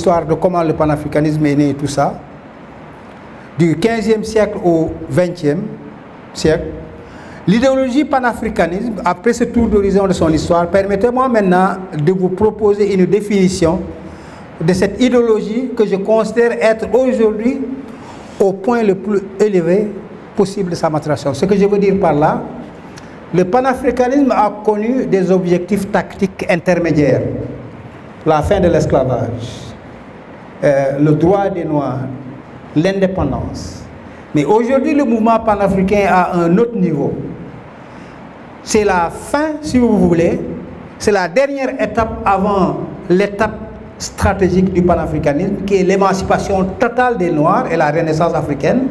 l'histoire de comment le panafricanisme est né et tout ça, du 15e siècle au 20e siècle, l'idéologie panafricanisme, après ce tour d'horizon de son histoire, permettez-moi maintenant de vous proposer une définition de cette idéologie que je considère être aujourd'hui au point le plus élevé possible de sa maturation. Ce que je veux dire par là, le panafricanisme a connu des objectifs tactiques intermédiaires. La fin de l'esclavage, le droit des Noirs, l'indépendance. Mais aujourd'hui, le mouvement panafricain a un autre niveau. C'est la fin, si vous voulez, c'est la dernière étape avant l'étape stratégique du panafricanisme, qui est l'émancipation totale des Noirs et la renaissance africaine,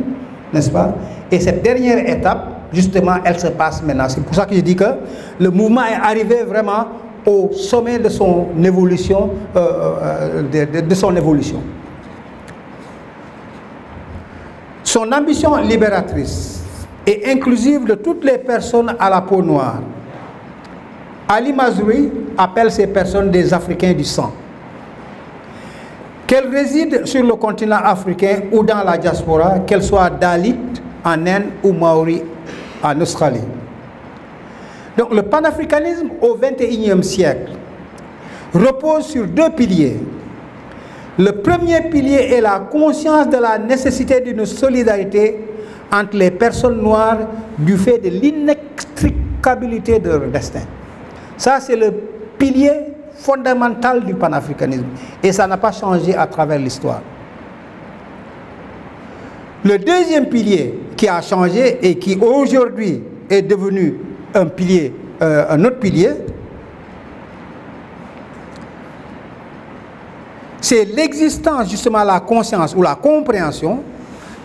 n'est-ce pas? Et cette dernière étape, justement, elle se passe maintenant. C'est pour ça que je dis que le mouvement est arrivé vraiment au sommet de son évolution, Son ambition libératrice et inclusive de toutes les personnes à la peau noire. Ali Mazrui appelle ces personnes des Africains du sang. Qu'elles résident sur le continent africain ou dans la diaspora, qu'elles soient Dalit en Inde ou Maori en Australie. Donc le panafricanisme au XXIe siècle repose sur deux piliers. Le premier pilier est la conscience de la nécessité d'une solidarité entre les personnes noires du fait de l'inextricabilité de leur destin. Ça, c'est le pilier fondamental du panafricanisme. Et ça n'a pas changé à travers l'histoire. Le deuxième pilier qui a changé et qui aujourd'hui est devenu un pilier, un autre pilier, c'est l'existence, justement, la conscience ou la compréhension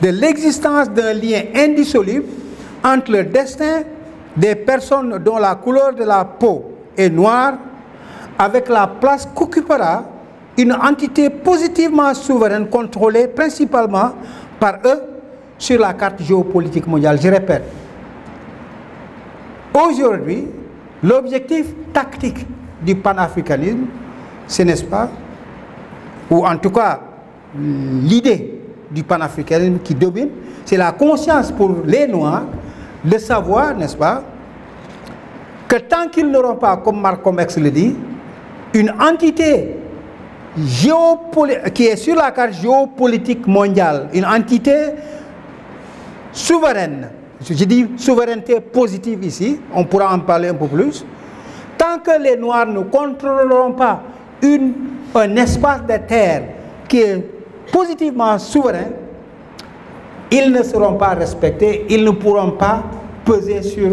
de l'existence d'un lien indissoluble entre le destin des personnes dont la couleur de la peau est noire avec la place qu'occupera une entité positivement souveraine contrôlée principalement par eux sur la carte géopolitique mondiale. Je répète, aujourd'hui, l'objectif tactique du panafricanisme, ce n'est pas, ou en tout cas l'idée du panafricanisme qui domine, c'est la conscience pour les Noirs de savoir, n'est-ce pas, que tant qu'ils n'auront pas, comme Malcolm X le dit, une entité qui est sur la carte géopolitique mondiale, une entité souveraine, je dis souveraineté positive ici, on pourra en parler un peu plus, tant que les Noirs ne contrôleront pas un espace de terre qui est positivement souverain, ils ne seront pas respectés, ils ne pourront pas peser sur...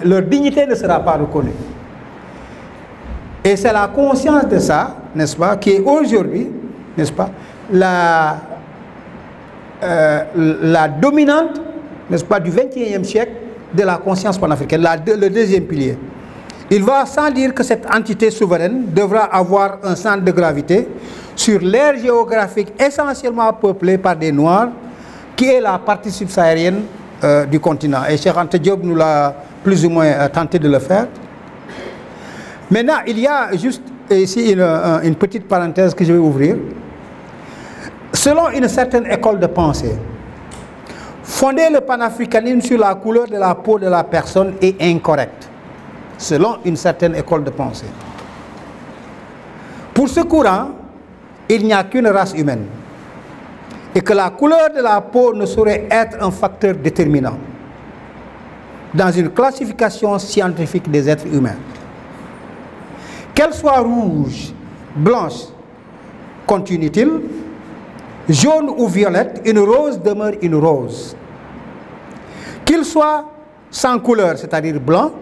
leur dignité ne sera pas reconnue. Et c'est la conscience de ça, n'est-ce pas, qui est aujourd'hui, n'est-ce pas, la dominante, n'est-ce pas, du XXIe siècle de la conscience panafricaine, le deuxième pilier. Il va sans dire que cette entité souveraine devra avoir un centre de gravité sur l'aire géographique essentiellement peuplée par des Noirs, qui est la partie subsaharienne du continent. Et Cheikh Anta Diop nous l'a plus ou moins tenté de le faire. Maintenant, il y a juste ici une petite parenthèse que je vais ouvrir. Selon une certaine école de pensée, fonder le panafricanisme sur la couleur de la peau de la personne est incorrect. Selon une certaine école de pensée. Pour ce courant, il n'y a qu'une race humaine. Et que la couleur de la peau ne saurait être un facteur déterminant dans une classification scientifique des êtres humains. Qu'elle soit rouge, blanche, compte inutile, jaune ou violette, une rose demeure une rose. Qu'il soit sans couleur, c'est-à-dire blanc,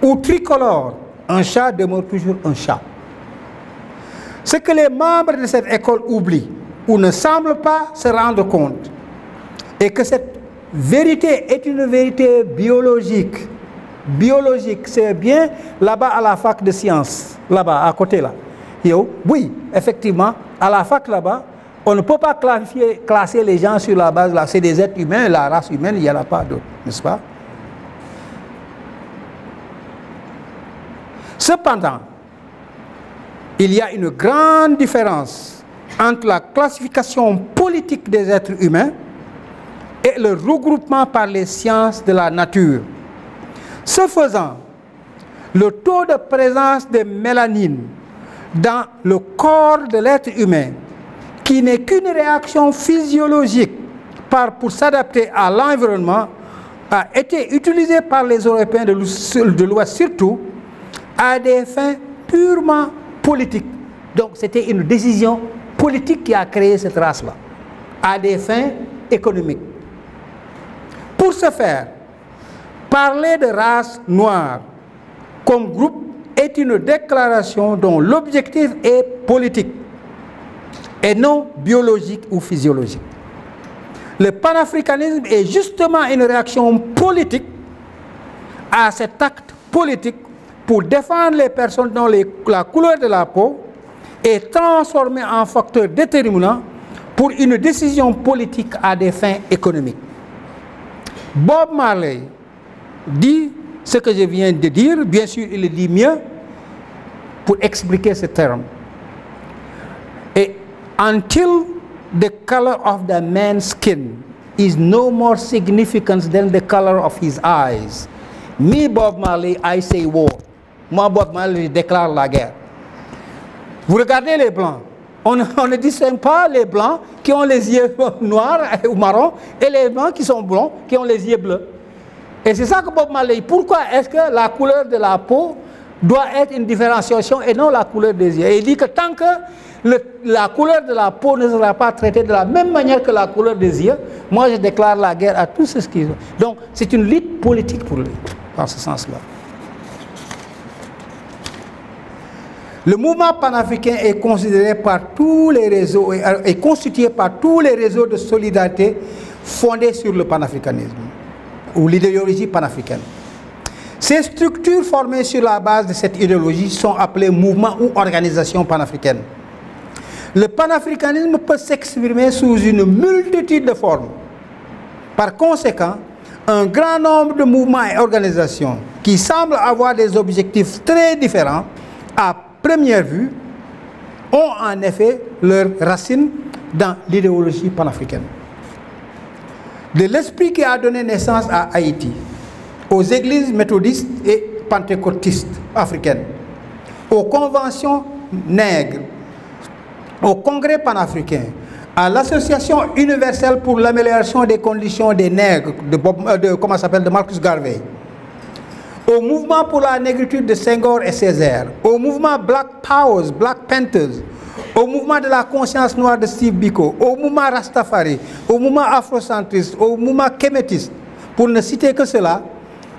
ou tricolore, un chat demeure toujours un chat. Ce que les membres de cette école oublient ou ne semblent pas se rendre compte est que cette vérité est une vérité biologique. Biologique, c'est bien là-bas à la fac de sciences, là-bas, à côté là. Oui, effectivement, à la fac là-bas, on ne peut pas classer les gens sur la base là. C'est des êtres humains, la race humaine, il n'y en a pas d'autre, n'est-ce pas? Cependant, il y a une grande différence entre la classification politique des êtres humains et le regroupement par les sciences de la nature. Ce faisant, le taux de présence de mélanine dans le corps de l'être humain, qui n'est qu'une réaction physiologique pour s'adapter à l'environnement, a été utilisé par les Européens de l'Ouest surtout à des fins purement politiques. Donc c'était une décision politique qui a créé cette race-là, à des fins économiques. Pour ce faire, parler de race noire comme groupe est une déclaration dont l'objectif est politique et non biologique ou physiologique. Le panafricanisme est justement une réaction politique à cet acte politique pour défendre les personnes dont la couleur de la peau est transformée en facteur déterminant pour une décision politique à des fins économiques. Bob Marley dit ce que je viens de dire, bien sûr il le dit mieux pour expliquer ce terme. Et until the color of the man's skin is no more significant than the color of his eyes, me Bob Marley, I say war. Moi Bob Marley, je déclare la guerre. Vous regardez les blancs, on ne distingue pas les blancs qui ont les yeux noirs ou marrons et les blancs qui sont blonds qui ont les yeux bleus. Et c'est ça que Bob Marley, pourquoi est-ce que la couleur de la peau doit être une différenciation et non la couleur des yeux? Et il dit que tant que la couleur de la peau ne sera pas traitée de la même manière que la couleur des yeux, moi je déclare la guerre à tous ceux qui... Donc c'est une lutte politique pour lui, dans ce sens-là. Le mouvement panafricain est considéré par tous les réseaux, est constitué par tous les réseaux de solidarité fondés sur le panafricanisme ou l'idéologie panafricaine. Ces structures formées sur la base de cette idéologie sont appelées mouvements ou organisations panafricaines. Le panafricanisme peut s'exprimer sous une multitude de formes. Par conséquent, un grand nombre de mouvements et organisations qui semblent avoir des objectifs très différents à première vue ont en effet leurs racines dans l'idéologie panafricaine. De l'esprit qui a donné naissance à Haïti, aux églises méthodistes et pentecôtistes africaines, aux conventions nègres, au Congrès panafricain, à l'Association universelle pour l'amélioration des conditions des nègres de Marcus Garvey, au mouvement pour la négritude de Senghor et Césaire, au mouvement Black Powers, Black Panthers, au mouvement de la conscience noire de Steve Biko, au mouvement Rastafari, au mouvement afrocentriste, au mouvement kémétiste, pour ne citer que cela,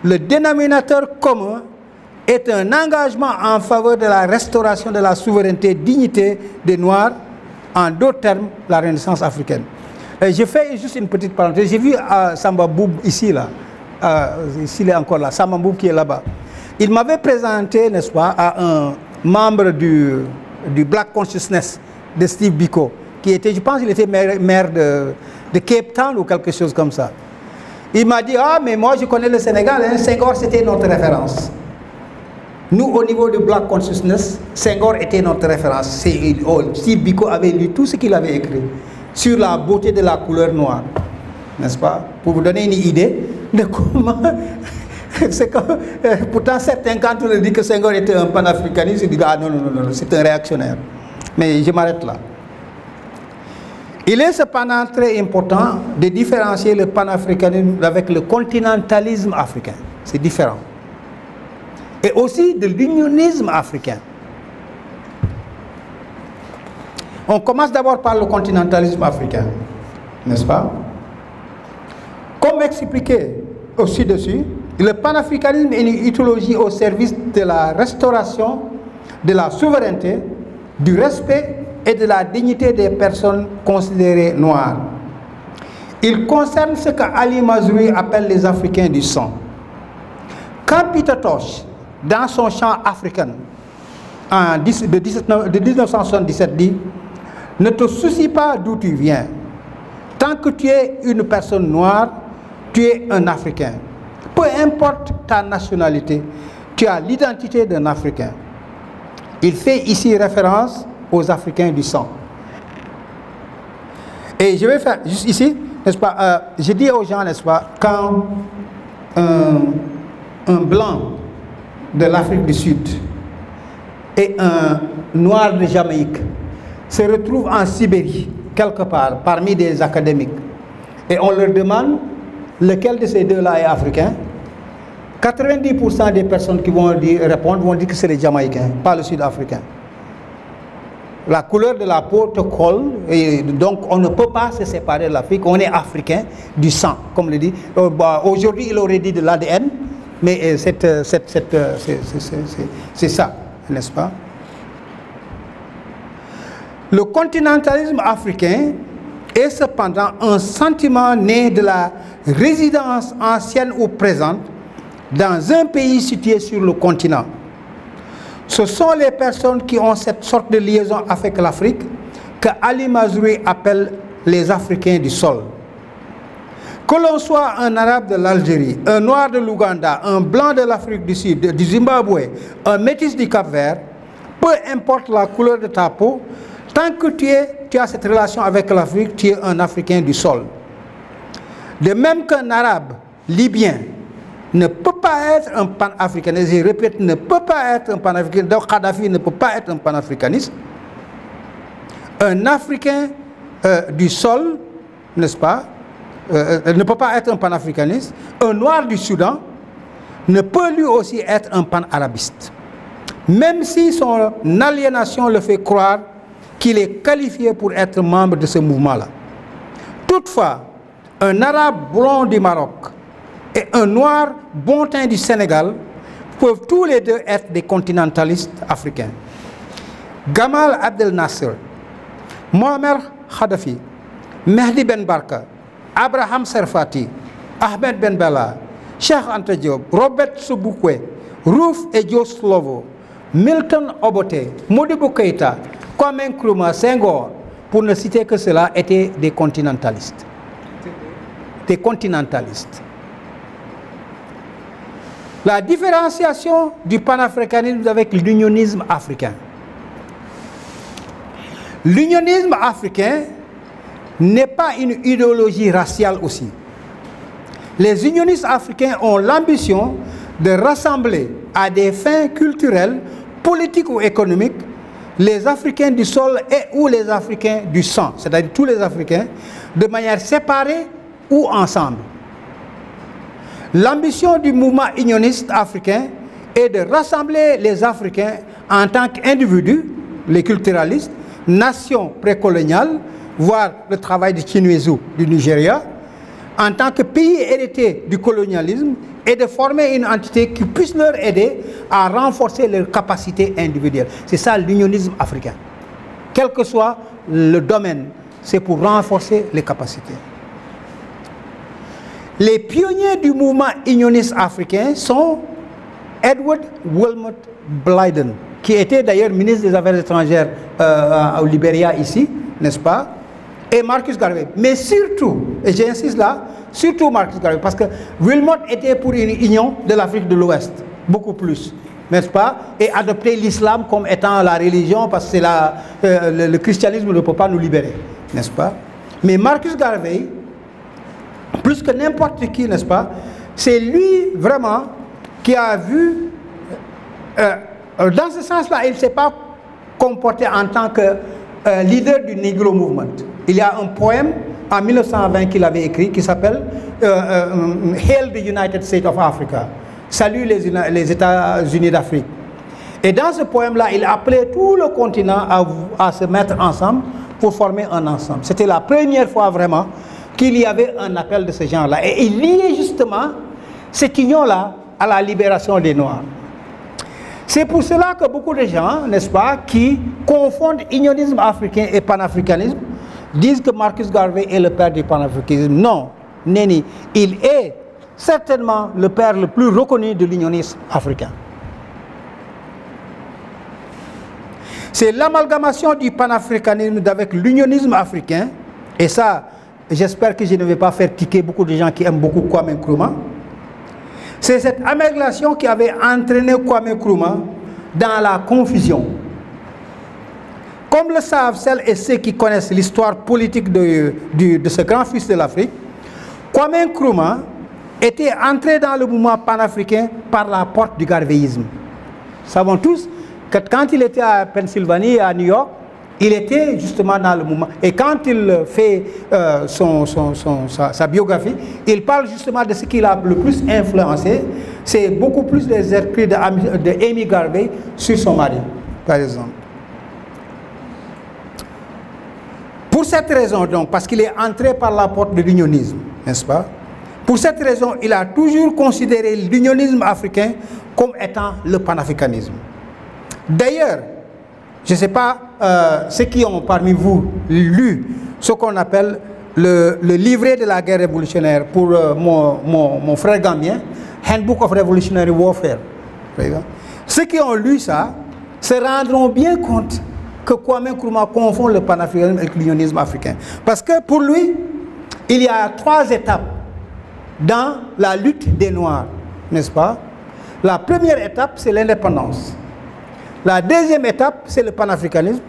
le dénominateur commun est un engagement en faveur de la restauration de la souveraineté et dignité des Noirs, en d'autres termes, la Renaissance africaine. Je fais juste une petite parenthèse. J'ai vu Samba Boub ici, là. S'il est encore là, Samba Boub qui est là-bas. Il m'avait présenté, n'est-ce pas, à un membre du Black Consciousness de Steve Biko, qui était, je pense qu'il était maire de Cape Town ou quelque chose comme ça. Il m'a dit, ah mais moi je connais le Sénégal, hein, Senghor c'était notre référence. Nous au niveau du Black Consciousness, Senghor était notre référence. Steve Biko avait lu tout ce qu'il avait écrit sur la beauté de la couleur noire, n'est-ce pas? Pour vous donner une idée de comment... pourtant certains, quand on dit que Senghor était un panafricaniste, ils disent ah non, non, non, non, c'est un réactionnaire. Mais je m'arrête là. Il est cependant très important de différencier le panafricanisme avec le continentalisme africain. C'est différent. Et aussi de l'unionisme africain. On commence d'abord par le continentalisme africain, n'est-ce pas? Comme expliqué au ci-dessus, le panafricanisme est une idéologie au service de la restauration de la souveraineté, du respect et de la dignité des personnes considérées noires. Il concerne ce qu'Ali Mazrui appelle les Africains du sang. Quand Peter Tosh, dans son chant africain de 1977, dit « Ne te soucie pas d'où tu viens. Tant que tu es une personne noire, tu es un Africain. Peu importe ta nationalité, tu as l'identité d'un Africain. » Il fait ici référence aux Africains du sang. Et je vais faire juste ici, n'est-ce pas, je dis aux gens, n'est-ce pas, quand un blanc de l'Afrique du Sud et un noir de Jamaïque se retrouvent en Sibérie, quelque part, parmi des académiques, et on leur demande lequel de ces deux-là est africain, 90% des personnes qui vont répondre vont dire que c'est les Jamaïcains, pas le Sud-Africain. La couleur de la peau te colle, et donc on ne peut pas se séparer de l'Afrique. On est africain du sang, comme le dit. Aujourd'hui, il aurait dit de l'ADN, mais c'est ça, n'est-ce pas? Le continentalisme africain est cependant un sentiment né de la résidence ancienne ou présente dans un pays situé sur le continent. Ce sont les personnes qui ont cette sorte de liaison avec l'Afrique que Ali Mazrui appelle les Africains du sol. Que l'on soit un arabe de l'Algérie, un noir de l'Ouganda, un blanc de l'Afrique du Sud, du Zimbabwe, un métis du Cap-Vert, peu importe la couleur de ta peau, tant que tu as cette relation avec l'Afrique, tu es un Africain du sol. De même qu'un arabe libyen ne peut pas être un panafricaniste, je répète, ne peut pas être un panafricaniste, donc Kadhafi ne peut pas être un panafricaniste. Un Africain du sol, n'est-ce pas, ne peut pas être un panafricaniste. Un noir du Soudan ne peut lui aussi être un panarabiste. Même si son aliénation le fait croire qu'il est qualifié pour être membre de ce mouvement-là. Toutefois, un arabe blond du Maroc et un noir bon teint du Sénégal peuvent tous les deux être des continentalistes africains. Gamal Abdel Nasser, Muammar Kadhafi, Mehdi Ben Barka, Abraham Serfati, Ahmed Ben Bella, Cheikh Anta Diop, Robert Sobukwe, Rouf Edio Slovo, Milton Obote, Modibo Keïta, Kwame Nkrumah, Senghor, pour ne citer que cela, étaient des continentalistes. Des continentalistes. La différenciation du panafricanisme avec l'unionisme africain. L'unionisme africain n'est pas une idéologie raciale aussi. Les unionistes africains ont l'ambition de rassembler à des fins culturelles, politiques ou économiques les Africains du sol et ou les Africains du sang, c'est-à-dire tous les Africains, de manière séparée ou ensemble. L'ambition du mouvement unioniste africain est de rassembler les Africains en tant qu'individus, les culturalistes, nations précoloniales, voire le travail de Chinwezu du Nigeria, en tant que pays hérité du colonialisme, et de former une entité qui puisse leur aider à renforcer leurs capacités individuelles. C'est ça l'unionisme africain. Quel que soit le domaine, c'est pour renforcer les capacités. Les pionniers du mouvement unioniste africain sont Edward Wilmot Blyden, qui était d'ailleurs ministre des Affaires étrangères au Libéria ici, n'est-ce pas, et Marcus Garvey. Mais surtout, et j'insiste là, surtout Marcus Garvey, parce que Wilmot était pour une union de l'Afrique de l'Ouest, beaucoup plus, n'est-ce pas, et adopter l'islam comme étant la religion, parce que le christianisme ne peut pas nous libérer, n'est-ce pas. Mais Marcus Garvey, plus que n'importe qui, n'est-ce pas, c'est lui vraiment qui a vu, dans ce sens-là, il ne s'est pas comporté en tant que leader du Negro Movement. Il y a un poème en 1920 qu'il avait écrit qui s'appelle Hail the United States of Africa. Salut les États-Unis d'Afrique. Et dans ce poème-là, il appelait tout le continent à se mettre ensemble pour former un ensemble. C'était la première fois vraiment qu'il y avait un appel de ce genre-là. Et il liait justement cette union-là à la libération des Noirs. C'est pour cela que beaucoup de gens, n'est-ce pas, qui confondent unionisme africain et panafricanisme, disent que Marcus Garvey est le père du panafricanisme. Non, Néni, il est certainement le père le plus reconnu de l'unionisme africain. C'est l'amalgamation du panafricanisme avec l'unionisme africain, et ça, j'espère que je ne vais pas faire tiquer beaucoup de gens qui aiment beaucoup Kwame Nkrumah. C'est cette amalgamation qui avait entraîné Kwame Nkrumah dans la confusion. Comme le savent celles et ceux qui connaissent l'histoire politique de ce grand fils de l'Afrique, Kwame Nkrumah était entré dans le mouvement panafricain par la porte du garvéisme. Nous savons tous que quand il était à Pennsylvanie, à New York, il était justement dans le mouvement. Et quand il fait sa biographie, il parle justement de ce qu'il a le plus influencé. C'est beaucoup plus les écrits de Amy Garvey sur son mari, par exemple. Pour cette raison, donc, parce qu'il est entré par la porte de l'unionisme, n'est-ce pas? Pour cette raison, il a toujours considéré l'unionisme africain comme étant le panafricanisme. D'ailleurs, je ne sais pas ceux qui ont parmi vous lu ce qu'on appelle le livret de la guerre révolutionnaire pour mon frère gambien, Handbook of Revolutionary Warfare. Ceux qui ont lu ça se rendront bien compte que Kwame Nkrumah confond le panafricanisme avec l'unionisme africain. Parce que pour lui, il y a 3 étapes dans la lutte des Noirs, n'est-ce pas? La première étape, c'est l'indépendance. La deuxième étape, c'est le panafricanisme.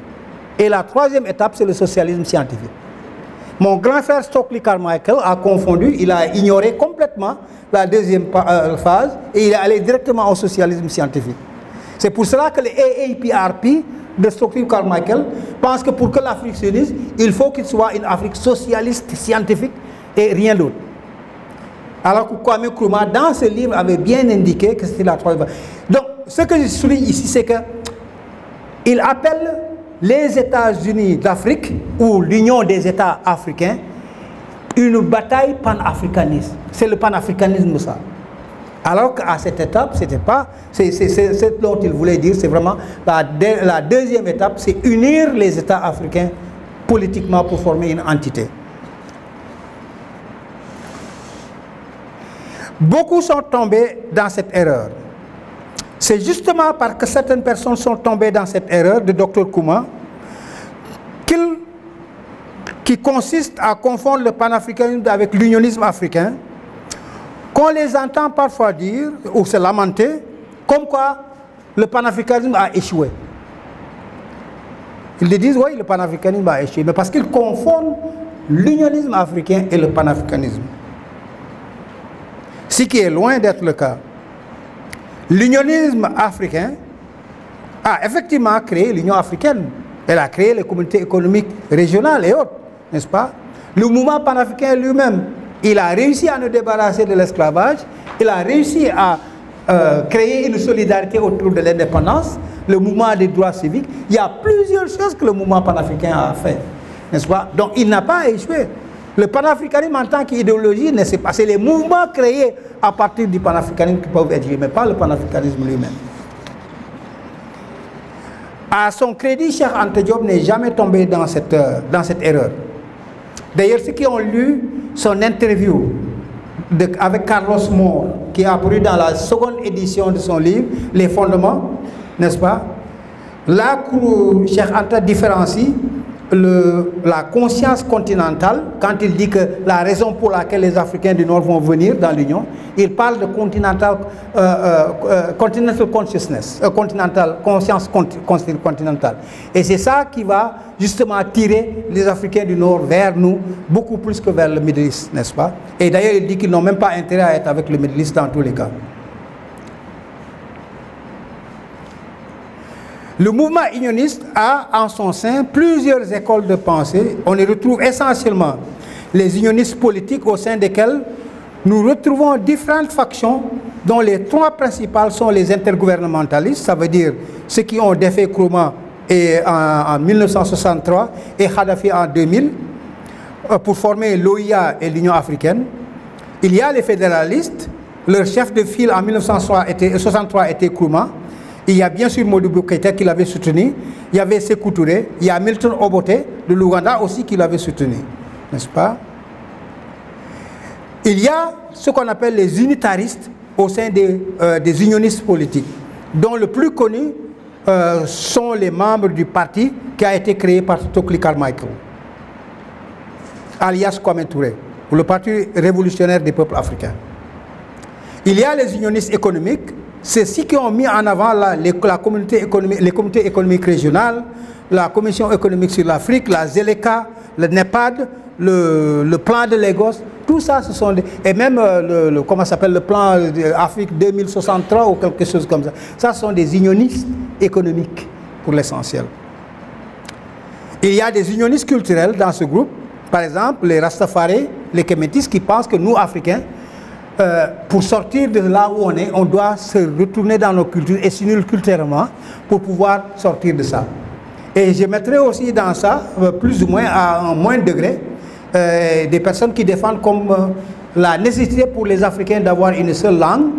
Et la troisième étape, c'est le socialisme scientifique. Mon grand frère Stokely Carmichael a confondu, il a ignoré complètement la deuxième phase et il est allé directement au socialisme scientifique. C'est pour cela que le AAPRP de Stokely Carmichael pense que pour que l'Afrique s'unisse, il faut qu'il soit une Afrique socialiste scientifique et rien d'autre. Alors que Kwame Nkrumah, dans ce livre, avait bien indiqué que c'était la troisième phase. Donc, ce que je souligne ici, c'est qu'il appelle les États-Unis d'Afrique, ou l'Union des États africains, une bataille panafricaniste. C'est le panafricanisme, ça. Alors qu'à cette étape, c'était pas... C'est ce dont il voulait dire, c'est vraiment... La deuxième étape, c'est unir les États africains politiquement pour former une entité. Beaucoup sont tombés dans cette erreur. C'est justement parce que certaines personnes sont tombées dans cette erreur de Dr Kouma qui consiste à confondre le panafricanisme avec l'unionisme africain, qu'on les entend parfois dire ou se lamenter comme quoi le panafricanisme a échoué. Ils disent oui, le panafricanisme a échoué, mais parce qu'ils confondent l'unionisme africain et le panafricanisme. Ce qui est loin d'être le cas. L'unionisme africain a effectivement créé l'Union africaine. Elle a créé les communautés économiques régionales et autres, n'est-ce pas? Le mouvement panafricain lui-même, il a réussi à nous débarrasser de l'esclavage, il a réussi à créer une solidarité autour de l'indépendance, le mouvement des droits civiques. Il y a plusieurs choses que le mouvement panafricain a fait, n'est-ce pas? Donc il n'a pas échoué. Le panafricanisme en tant qu'idéologie, c'est les mouvements créés à partir du panafricanisme qui peuvent être, mais pas le panafricanisme lui-même. À son crédit, Cheikh Anta Diop n'est jamais tombé dans cette erreur. D'ailleurs, ceux qui ont lu son interview avec Carlos Moore, qui est apparu dans la seconde édition de son livre, Les Fondements, n'est-ce pas? Là, Cheikh Anta différencie la conscience continentale, quand il dit que la raison pour laquelle les Africains du Nord vont venir dans l'Union, il parle de continental consciousness, conscience continentale. Et c'est ça qui va justement tirer les Africains du Nord vers nous, beaucoup plus que vers le Middle East, n'est-ce pas? Et d'ailleurs, il dit qu'ils n'ont même pas intérêt à être avec le Middle East dans tous les cas. Le mouvement unioniste a en son sein plusieurs écoles de pensée. On y retrouve essentiellement les unionistes politiques au sein desquels nous retrouvons différentes factions dont les 3 principales sont les intergouvernementalistes, ça veut dire ceux qui ont défait Nkrumah en 1963 et Kadhafi en 2000 pour former l'OIA et l'Union africaine. Il y a les fédéralistes, leur chef de file en 1963 était Nkrumah. Il y a bien sûr Modibo Keïta qui l'avait soutenu, il y avait Sékou Touré, il y a Milton Obote de l'Ouganda aussi qui l'avait soutenu, n'est-ce pas? Il y a ce qu'on appelle les unitaristes au sein des unionistes politiques, dont le plus connu sont les membres du parti qui a été créé par Stokely Carmichael, alias Kwame Touré, ou le Parti révolutionnaire des peuples africains. Il y a les unionistes économiques, c'est ce qui ont mis en avant les communautés économiques régionales, la Commission économique sur l'Afrique, la ZLECA, le NEPAD, le plan de Lagos. Tout ça, ce sont et même comment s'appelle le plan Afrique 2063 ou quelque chose comme ça. Ça, ce sont des unionistes économiques pour l'essentiel. Il y a des unionistes culturels dans ce groupe. Par exemple, les Rastafari, les Kemetis qui pensent que nous, Africains, pour sortir de là où on est, on doit se retourner dans nos cultures et s'unir culturellement pour pouvoir sortir de ça. Et je mettrai aussi dans ça, plus ou moins à un moindre degré, des personnes qui défendent comme la nécessité pour les Africains d'avoir une seule langue.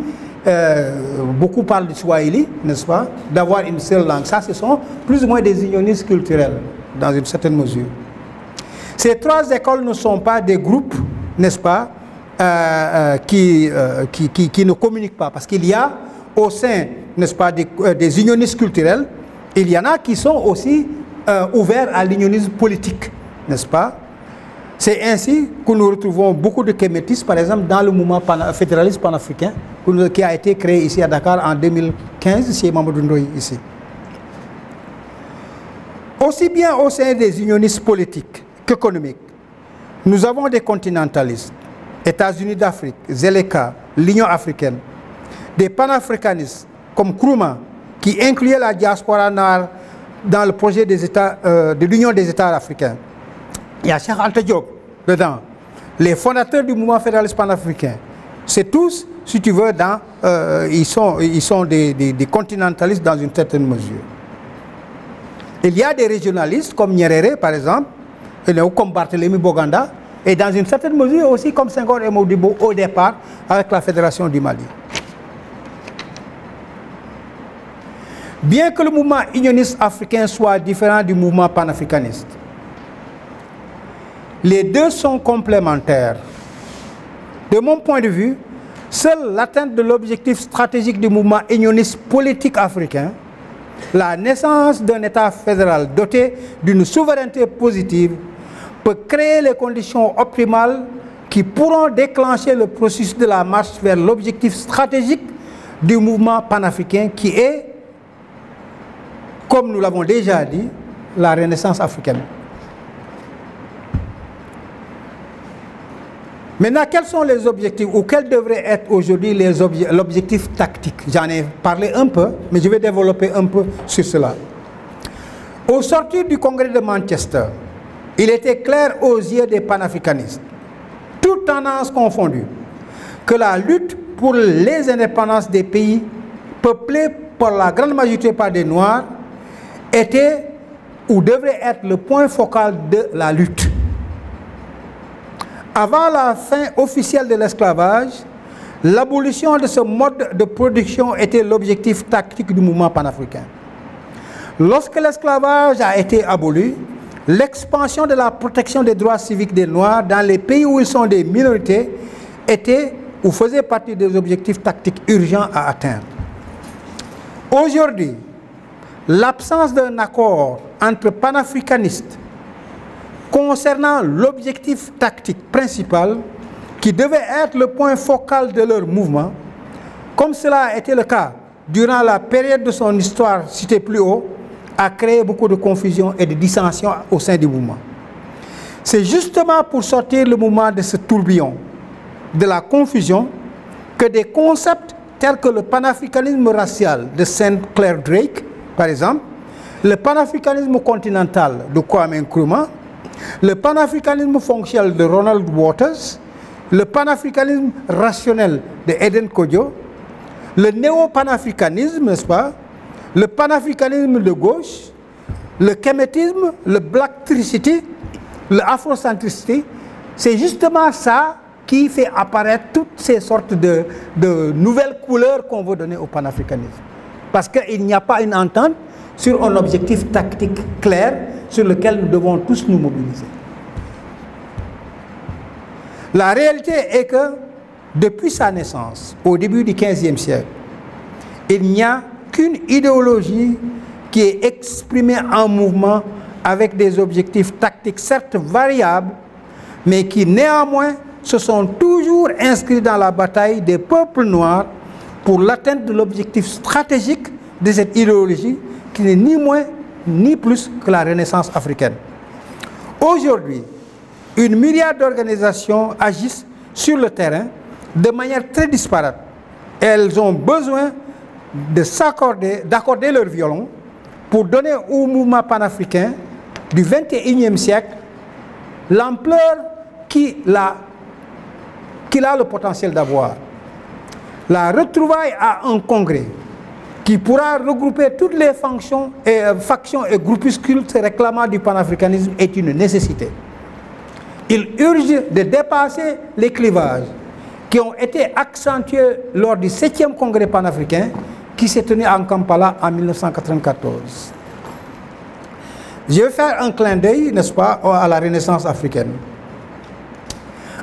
Beaucoup parlent du Swahili, n'est-ce pas? D'avoir une seule langue. Ça, ce sont plus ou moins des unionistes culturels, dans une certaine mesure. Ces trois écoles ne sont pas des groupes, n'est-ce pas, qui ne communiquent pas. Parce qu'il y a au sein, n'est-ce pas, des unionistes culturels, il y en a qui sont aussi ouverts à l'unionisme politique, n'est-ce pas? C'est ainsi que nous retrouvons beaucoup de Kemetis, par exemple, dans le mouvement fédéraliste panafricain, qui a été créé ici à Dakar en 2015, chez Mamadou Ndoye, ici. Aussi bien au sein des unionistes politiques qu'économiques, nous avons des continentalistes, États-Unis d'Afrique, ZLECA, l'Union africaine, des panafricanistes comme Nkrumah, qui incluait la diaspora noire dans le projet de l'Union des États africains. Il y a Cheikh Anta Diop dedans, les fondateurs du mouvement fédéraliste panafricain. C'est tous, si tu veux, ils sont des continentalistes dans une certaine mesure. Il y a des régionalistes comme Nyerere, par exemple, ou comme Barthélemy Boganda, et dans une certaine mesure aussi comme Senghor et Modibo au départ avec la Fédération du Mali. Bien que le mouvement unioniste africain soit différent du mouvement panafricaniste, les deux sont complémentaires. De mon point de vue, seule l'atteinte de l'objectif stratégique du mouvement unioniste politique africain, la naissance d'un État fédéral doté d'une souveraineté positive, peut créer les conditions optimales qui pourront déclencher le processus de la marche vers l'objectif stratégique du mouvement panafricain qui est, comme nous l'avons déjà dit, la renaissance africaine. Maintenant, quels sont les objectifs ou quels devraient être aujourd'hui l'objectif tactique? J'en ai parlé un peu, mais je vais développer un peu sur cela. Au sortir du congrès de Manchester, il était clair aux yeux des panafricanistes, toutes tendances confondues, que la lutte pour les indépendances des pays peuplés par la grande majorité par des Noirs était ou devrait être le point focal de la lutte. Avant la fin officielle de l'esclavage, l'abolition de ce mode de production était l'objectif tactique du mouvement panafricain. Lorsque l'esclavage a été aboli, l'expansion de la protection des droits civiques des Noirs dans les pays où ils sont des minorités était ou faisait partie des objectifs tactiques urgents à atteindre. Aujourd'hui, l'absence d'un accord entre panafricanistes concernant l'objectif tactique principal qui devait être le point focal de leur mouvement, comme cela a été le cas durant la période de son histoire citée plus haut, a créé beaucoup de confusion et de dissension au sein du mouvement. C'est justement pour sortir le mouvement de ce tourbillon, de la confusion, que des concepts tels que le panafricanisme racial de Sinclair Drake, par exemple, le panafricanisme continental de Kwame Nkrumah, le panafricanisme fonctionnel de Ronald Waters, le panafricanisme rationnel de Eden Kodjo, le néo-panafricanisme, n'est-ce pas, le panafricanisme de gauche, le kemetisme, le blacktricity, le afrocentricité, c'est justement ça qui fait apparaître toutes ces sortes de nouvelles couleurs qu'on veut donner au panafricanisme. Parce qu'il n'y a pas une entente sur un objectif tactique clair sur lequel nous devons tous nous mobiliser. La réalité est que depuis sa naissance, au début du XVe siècle, il n'y a qu'une idéologie qui est exprimée en mouvement avec des objectifs tactiques certes variables, mais qui néanmoins se sont toujours inscrits dans la bataille des peuples noirs pour l'atteinte de l'objectif stratégique de cette idéologie qui n'est ni moins ni plus que la Renaissance africaine. Aujourd'hui, une myriade d'organisations agissent sur le terrain de manière très disparate. Elles ont besoin d'accorder leur violon pour donner au mouvement panafricain du XXIe siècle l'ampleur qu'il a le potentiel d'avoir. La retrouvaille à un congrès qui pourra regrouper toutes les factions et groupuscules se réclamant du panafricanisme est une nécessité. Il urge de dépasser les clivages qui ont été accentués lors du 7e congrès panafricain qui s'est tenu en Kampala en 1994. Je vais faire un clin d'œil, n'est-ce pas, à la Renaissance africaine.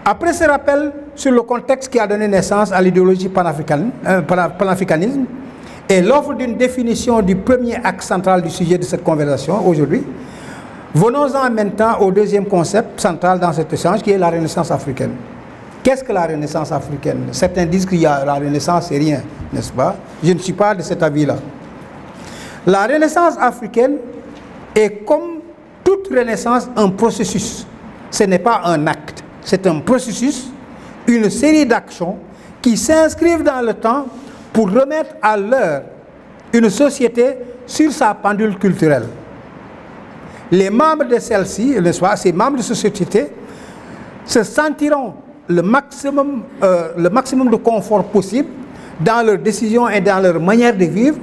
Après ce rappel sur le contexte qui a donné naissance à l'idéologie panafricanisme et l'offre d'une définition du premier axe central du sujet de cette conversation aujourd'hui, venons-en maintenant au deuxième concept central dans cet échange qui est la Renaissance africaine. Qu'est-ce que la Renaissance africaine? Certains disent que la Renaissance c'est rien, n'est-ce pas? Je ne suis pas de cet avis-là. La Renaissance africaine est comme toute Renaissance un processus. Ce n'est pas un acte, c'est un processus, une série d'actions qui s'inscrivent dans le temps pour remettre à l'heure une société sur sa pendule culturelle. Les membres de celle-ci, ces membres de cette société, se sentiront le maximum de confort possible dans leurs décisions et dans leur manière de vivre,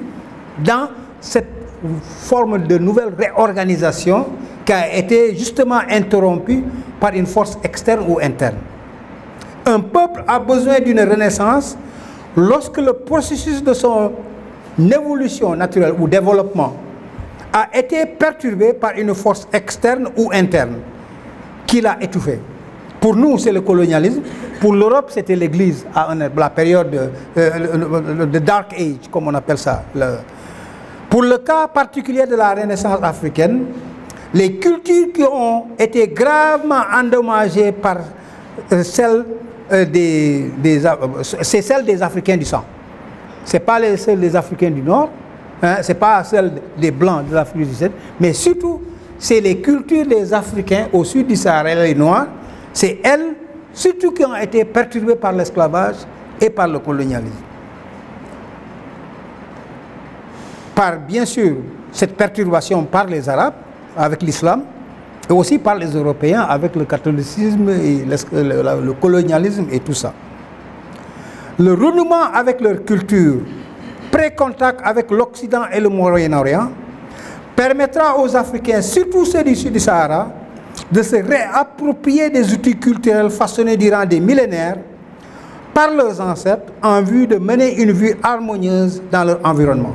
dans cette forme de nouvelle réorganisation qui a été justement interrompue par une force externe ou interne. Un peuple a besoin d'une renaissance lorsque le processus de son évolution naturelle ou développement a été perturbé par une force externe ou interne qui l'a étouffé. Pour nous, c'est le colonialisme. Pour l'Europe, c'était l'Église, à la période de Dark Age, comme on appelle ça. Pour le cas particulier de la Renaissance africaine, les cultures qui ont été gravement endommagées par celles des Africains du sang. Ce n'est pas celles des Africains du Nord, hein, ce n'est pas celles des Blancs de l'Afrique du Sud, mais surtout, c'est les cultures des Africains au sud du Sahara et les Noirs. C'est elles, surtout, qui ont été perturbées par l'esclavage et par le colonialisme. Par, bien sûr, cette perturbation par les Arabes, avec l'islam, et aussi par les Européens, avec le catholicisme, et le colonialisme et tout ça. Le renouement avec leur culture, pré-contact avec l'Occident et le Moyen-Orient, permettra aux Africains, surtout ceux du sud du Sahara, de se réapproprier des outils culturels façonnés durant des millénaires par leurs ancêtres en vue de mener une vie harmonieuse dans leur environnement.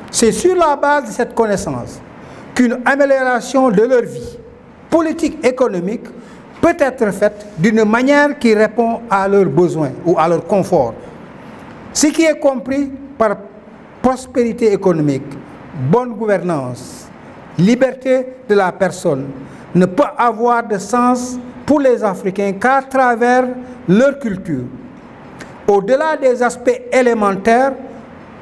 C'est sur la base de cette connaissance qu'une amélioration de leur vie politique, économique, peut être faite d'une manière qui répond à leurs besoins ou à leur confort. Ce qui est compris par prospérité économique, bonne gouvernance, liberté de la personne, ne peut avoir de sens pour les Africains qu'à travers leur culture. Au-delà des aspects élémentaires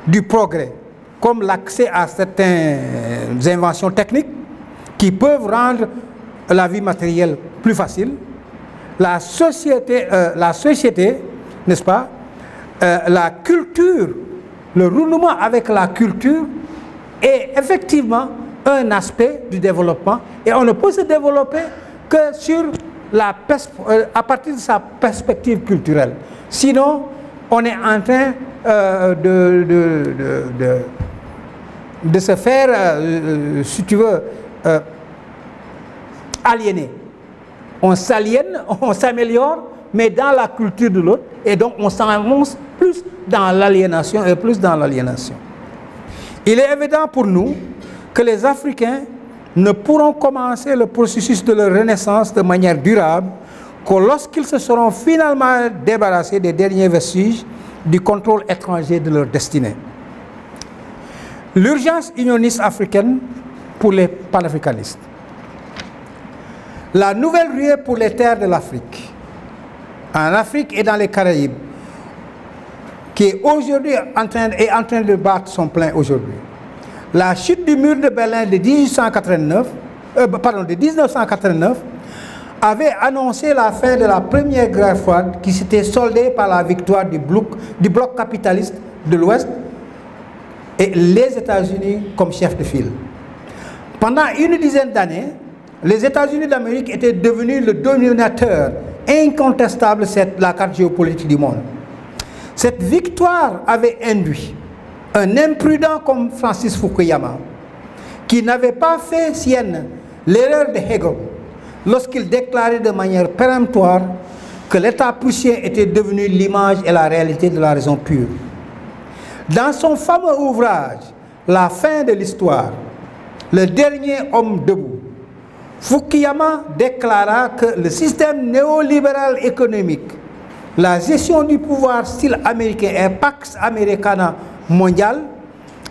du progrès, comme l'accès à certaines inventions techniques qui peuvent rendre la vie matérielle plus facile, la société, n'est-ce pas, la culture, le renouement avec la culture est effectivement un aspect du développement et on ne peut se développer que à partir de sa perspective culturelle. Sinon, on est en train de se faire, si tu veux, aliéner. On s'aliène, on s'améliore, mais dans la culture de l'autre, et donc on s'enfonce plus dans l'aliénation et plus dans l'aliénation. Il est évident pour nous que les Africains ne pourront commencer le processus de leur renaissance de manière durable que lorsqu'ils se seront finalement débarrassés des derniers vestiges du contrôle étranger de leur destinée. L'urgence unioniste africaine pour les panafricanistes. La nouvelle ruée pour les terres de l'Afrique, en Afrique et dans les Caraïbes, qui est aujourd'hui en train de battre son plein aujourd'hui. La chute du mur de Berlin de 1989 avait annoncé la fin de la première guerre froide qui s'était soldée par la victoire du bloc capitaliste de l'Ouest et les États-Unis comme chef de file. Pendant une dizaine d'années, les États-Unis d'Amérique étaient devenus le dominateur incontestable de la carte géopolitique du monde. Cette victoire avait induit un imprudent comme Francis Fukuyama, qui n'avait pas fait sienne l'erreur de Hegel lorsqu'il déclarait de manière péremptoire que l'État prussien était devenu l'image et la réalité de la raison pure. Dans son fameux ouvrage « La fin de l'histoire », le dernier homme debout, Fukuyama déclara que le système néolibéral économique, la gestion du pouvoir style américain et Pax Americana mondial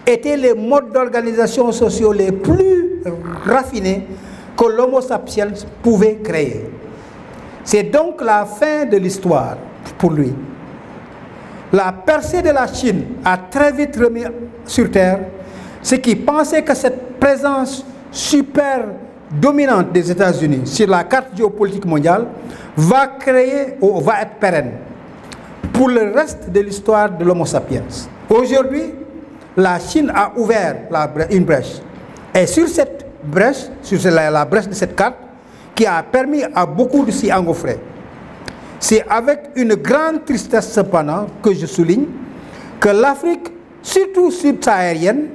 étaient les modes d'organisation sociaux les plus raffinés que l'Homo sapiens pouvait créer. C'est donc la fin de l'histoire pour lui. La percée de la Chine a très vite remis sur terre ceux qui pensaient que cette présence super dominante des États-Unis sur la carte géopolitique mondiale va créer ou va être pérenne pour le reste de l'histoire de l'Homo sapiens. Aujourd'hui, la Chine a ouvert une brèche. Et sur cette brèche, la brèche de cette carte, qui a permis à beaucoup de s'y engouffrer. C'est avec une grande tristesse cependant que je souligne que l'Afrique, surtout subsaharienne,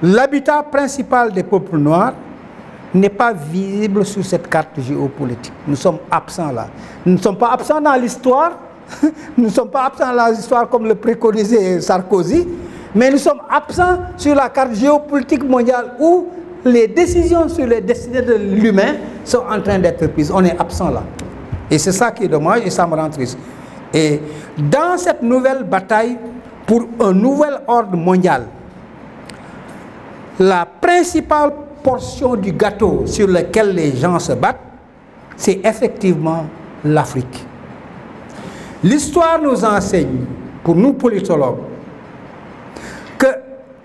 l'habitat principal des peuples noirs, n'est pas visible sur cette carte géopolitique. Nous sommes absents là. Nous ne sommes pas absents dans l'histoire, nous ne sommes pas absents dans l'histoire comme le préconisait Sarkozy, mais nous sommes absents sur la carte géopolitique mondiale où les décisions sur les destinées de l'humain sont en train d'être prises. On est absent là. Et c'est ça qui est dommage et ça me rend triste. Et dans cette nouvelle bataille pour un nouvel ordre mondial, la principale portion du gâteau sur lequel les gens se battent, c'est effectivement l'Afrique. L'histoire nous enseigne, pour nous politologues, que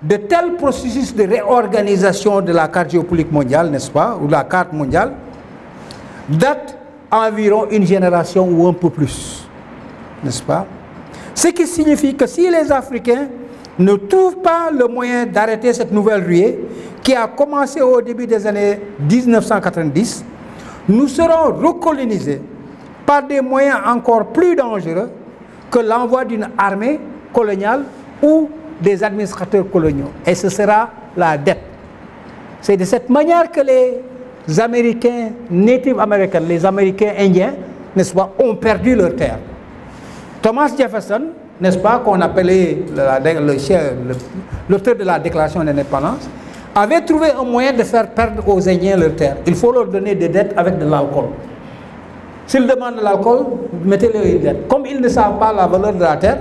de tels processus de réorganisation de la carte géopolitique mondiale, n'est-ce pas, ou de la carte mondiale, datent environ une génération ou un peu plus, n'est-ce pas? Ce qui signifie que si les Africains ne trouvent pas le moyen d'arrêter cette nouvelle ruée qui a commencé au début des années 1990, nous serons recolonisés par des moyens encore plus dangereux que l'envoi d'une armée coloniale ou des administrateurs coloniaux. Et ce sera la dette. C'est de cette manière que les Américains, Native Americans, les Américains indiens, n'est-ce pas, ont perdu leur terre. Thomas Jefferson, n'est-ce pas, qu'on appelait l'auteur de la Déclaration d'indépendance, avait trouvé un moyen de faire perdre aux Indiens leur terre. Il faut leur donner des dettes avec de l'alcool. S'ils demandent de l'alcool, mettez-leur une dette. Comme ils ne savent pas la valeur de la terre,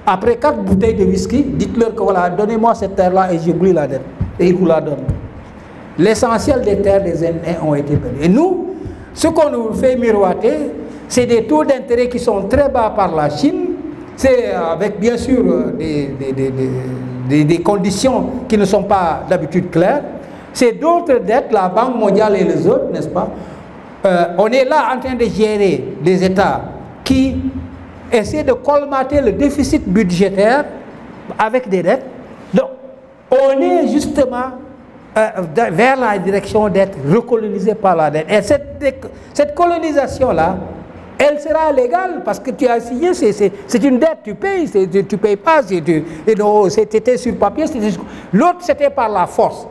après 4 bouteilles de whisky, dites-leur que voilà, donnez-moi cette terre-là et j'oublie la dette. Et ils vous la donnent. L'essentiel des terres des Indiens ont été perdues. Et nous, ce qu'on nous fait miroiter, c'est des taux d'intérêt qui sont très bas par la Chine. C'est avec bien sûr des conditions qui ne sont pas d'habitude claires. C'est d'autres dettes, la Banque mondiale et les autres, n'est-ce pas? On est là en train de gérer des États qui essaient de colmater le déficit budgétaire avec des dettes. Donc, on est justement vers la direction d'être recolonisé par la dette. Et cette colonisation-là, elle sera légale parce que tu as signé, c'est une dette, tu payes, tu payes pas, c'était sur papier, l'autre c'était par la force.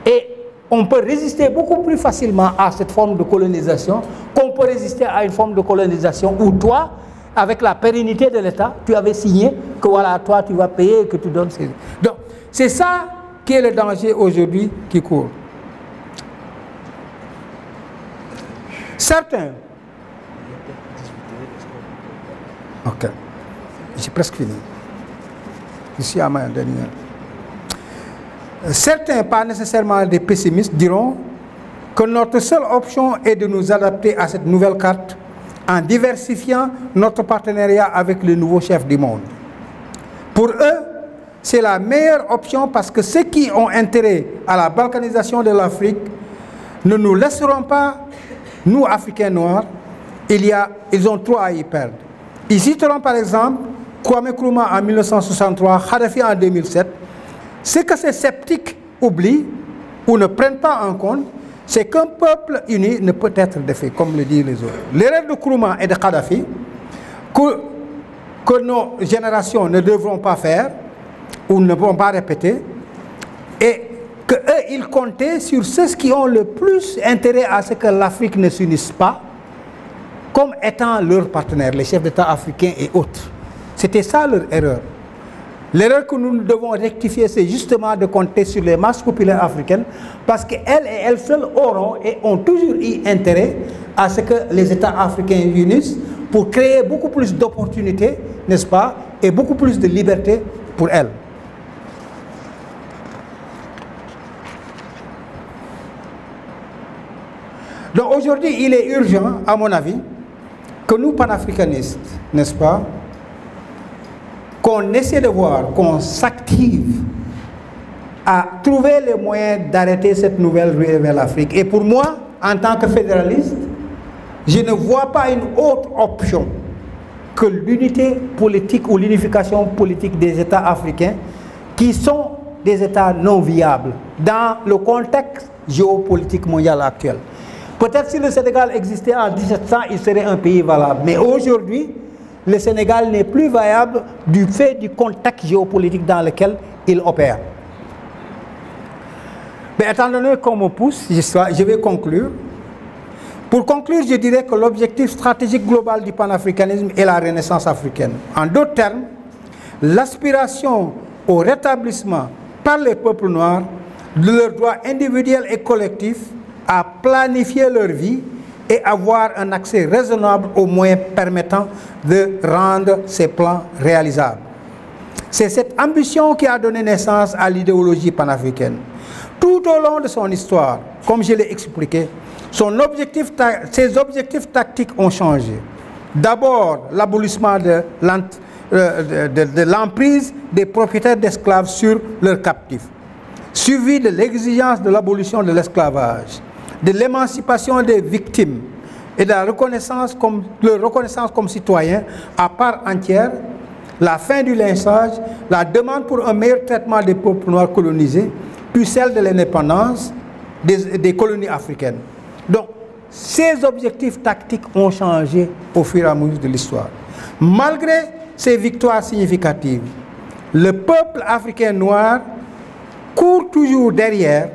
Et on peut résister beaucoup plus facilement à cette forme de colonisation qu'on peut résister à une forme de colonisation où toi, avec la pérennité de l'État, tu avais signé que voilà, toi tu vas payer, que tu donnes. Donc, c'est ça qui est le danger aujourd'hui qui court. Certains. Ok, j'ai presque fini. Ici à ma dernière. Certains, pas nécessairement des pessimistes, diront que notre seule option est de nous adapter à cette nouvelle carte en diversifiant notre partenariat avec le nouveau chef du monde. Pour eux, c'est la meilleure option parce que ceux qui ont intérêt à la balkanisation de l'Afrique ne nous laisseront pas, nous, Africains noirs, ils ont trop à y perdre. Ils citeront par exemple Kwame Nkrumah en 1963, Kadhafi en 2007. Ce que ces sceptiques oublient ou ne prennent pas en compte, c'est qu'un peuple uni ne peut être défait, comme le disent les autres. L'erreur de Nkrumah et de Kadhafi, que nos générations ne devront pas faire, ou ne vont pas répéter, et qu'eux, ils comptaient sur ceux qui ont le plus intérêt à ce que l'Afrique ne s'unisse pas, comme étant leurs partenaires, les chefs d'État africains et autres. C'était ça leur erreur. L'erreur que nous devons rectifier, c'est justement de compter sur les masses populaires africaines, parce qu'elles et elles seules auront et ont toujours eu intérêt à ce que les États africains unissent pour créer beaucoup plus d'opportunités, n'est-ce pas, et beaucoup plus de liberté pour elles. Donc aujourd'hui, il est urgent, à mon avis, que nous, panafricanistes, n'est-ce pas, qu'on essaie de voir, qu'on s'active à trouver les moyens d'arrêter cette nouvelle ruée vers l'Afrique. Et pour moi, en tant que fédéraliste, je ne vois pas une autre option que l'unité politique ou l'unification politique des États africains qui sont des États non viables dans le contexte géopolitique mondial actuel. Peut-être si le Sénégal existait en 1700, il serait un pays valable. Mais aujourd'hui, le Sénégal n'est plus viable du fait du contexte géopolitique dans lequel il opère. Mais étant donné qu'on me pousse, je vais conclure. Pour conclure, je dirais que l'objectif stratégique global du panafricanisme est la renaissance africaine. En d'autres termes, l'aspiration au rétablissement par les peuples noirs de leurs droits individuels et collectifs à planifier leur vie et avoir un accès raisonnable aux moyens permettant de rendre ces plans réalisables. C'est cette ambition qui a donné naissance à l'idéologie panafricaine. Tout au long de son histoire, comme je l'ai expliqué, ses objectifs tactiques ont changé. D'abord, l'abolissement de l'emprise des propriétaires d'esclaves sur leurs captifs, suivi de l'exigence de l'abolition de l'esclavage, de l'émancipation des victimes et de leur reconnaissance comme citoyens à part entière, la fin du lynchage, la demande pour un meilleur traitement des peuples noirs colonisés, puis celle de l'indépendance des colonies africaines. Donc, ces objectifs tactiques ont changé au fur et à mesure de l'histoire. Malgré ces victoires significatives, le peuple africain noir court toujours derrière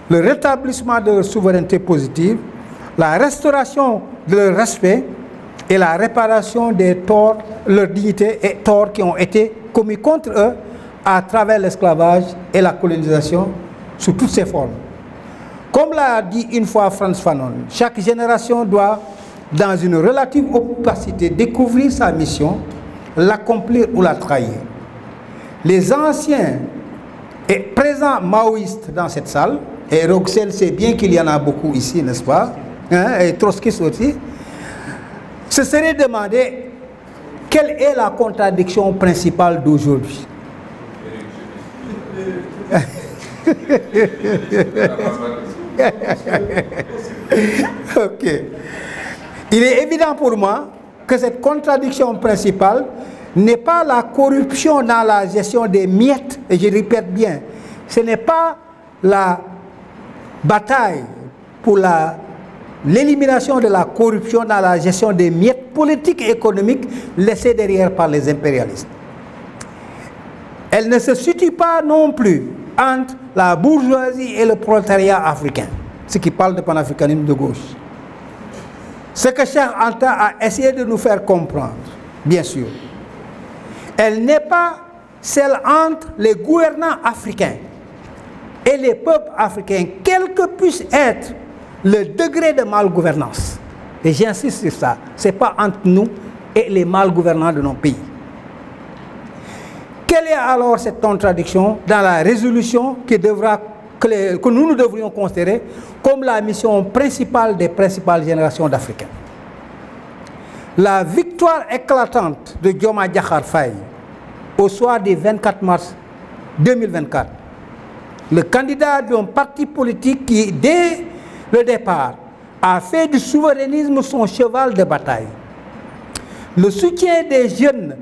le rétablissement de leur souveraineté positive, la restauration de leur respect et la réparation des torts, leur dignité et torts qui ont été commis contre eux à travers l'esclavage et la colonisation sous toutes ses formes. Comme l'a dit une fois Frantz Fanon, chaque génération doit, dans une relative opacité, découvrir sa mission, l'accomplir ou la trahir. Les anciens et présents maoïstes dans cette salle, et Roxel sait bien qu'il y en a beaucoup ici, n'est-ce pas, hein, et Trotsky aussi, se serait demandé quelle est la contradiction principale d'aujourd'hui. Ok. Il est évident pour moi que cette contradiction principale n'est pas la corruption dans la gestion des miettes, et je répète bien, ce n'est pas la bataille pour l'élimination de la corruption dans la gestion des miettes politiques et économiques laissées derrière par les impérialistes. Elle ne se situe pas non plus entre la bourgeoisie et le prolétariat africain, ce qui parle de panafricanisme de gauche. Ce que Cheikh Anta a essayé de nous faire comprendre, bien sûr, elle n'est pas celle entre les gouvernants africains et les peuples africains, quel que puisse être le degré de malgouvernance. Et j'insiste sur ça, ce n'est pas entre nous et les malgouvernants de nos pays. Quelle est alors cette contradiction dans la résolution que nous devrions considérer comme la mission principale des principales générations d'Africains? La victoire éclatante de Dioma Diakhar Faye au soir du 24 mars 2024, le candidat d'un parti politique qui, dès le départ, a fait du souverainisme son cheval de bataille. Le soutien des jeunes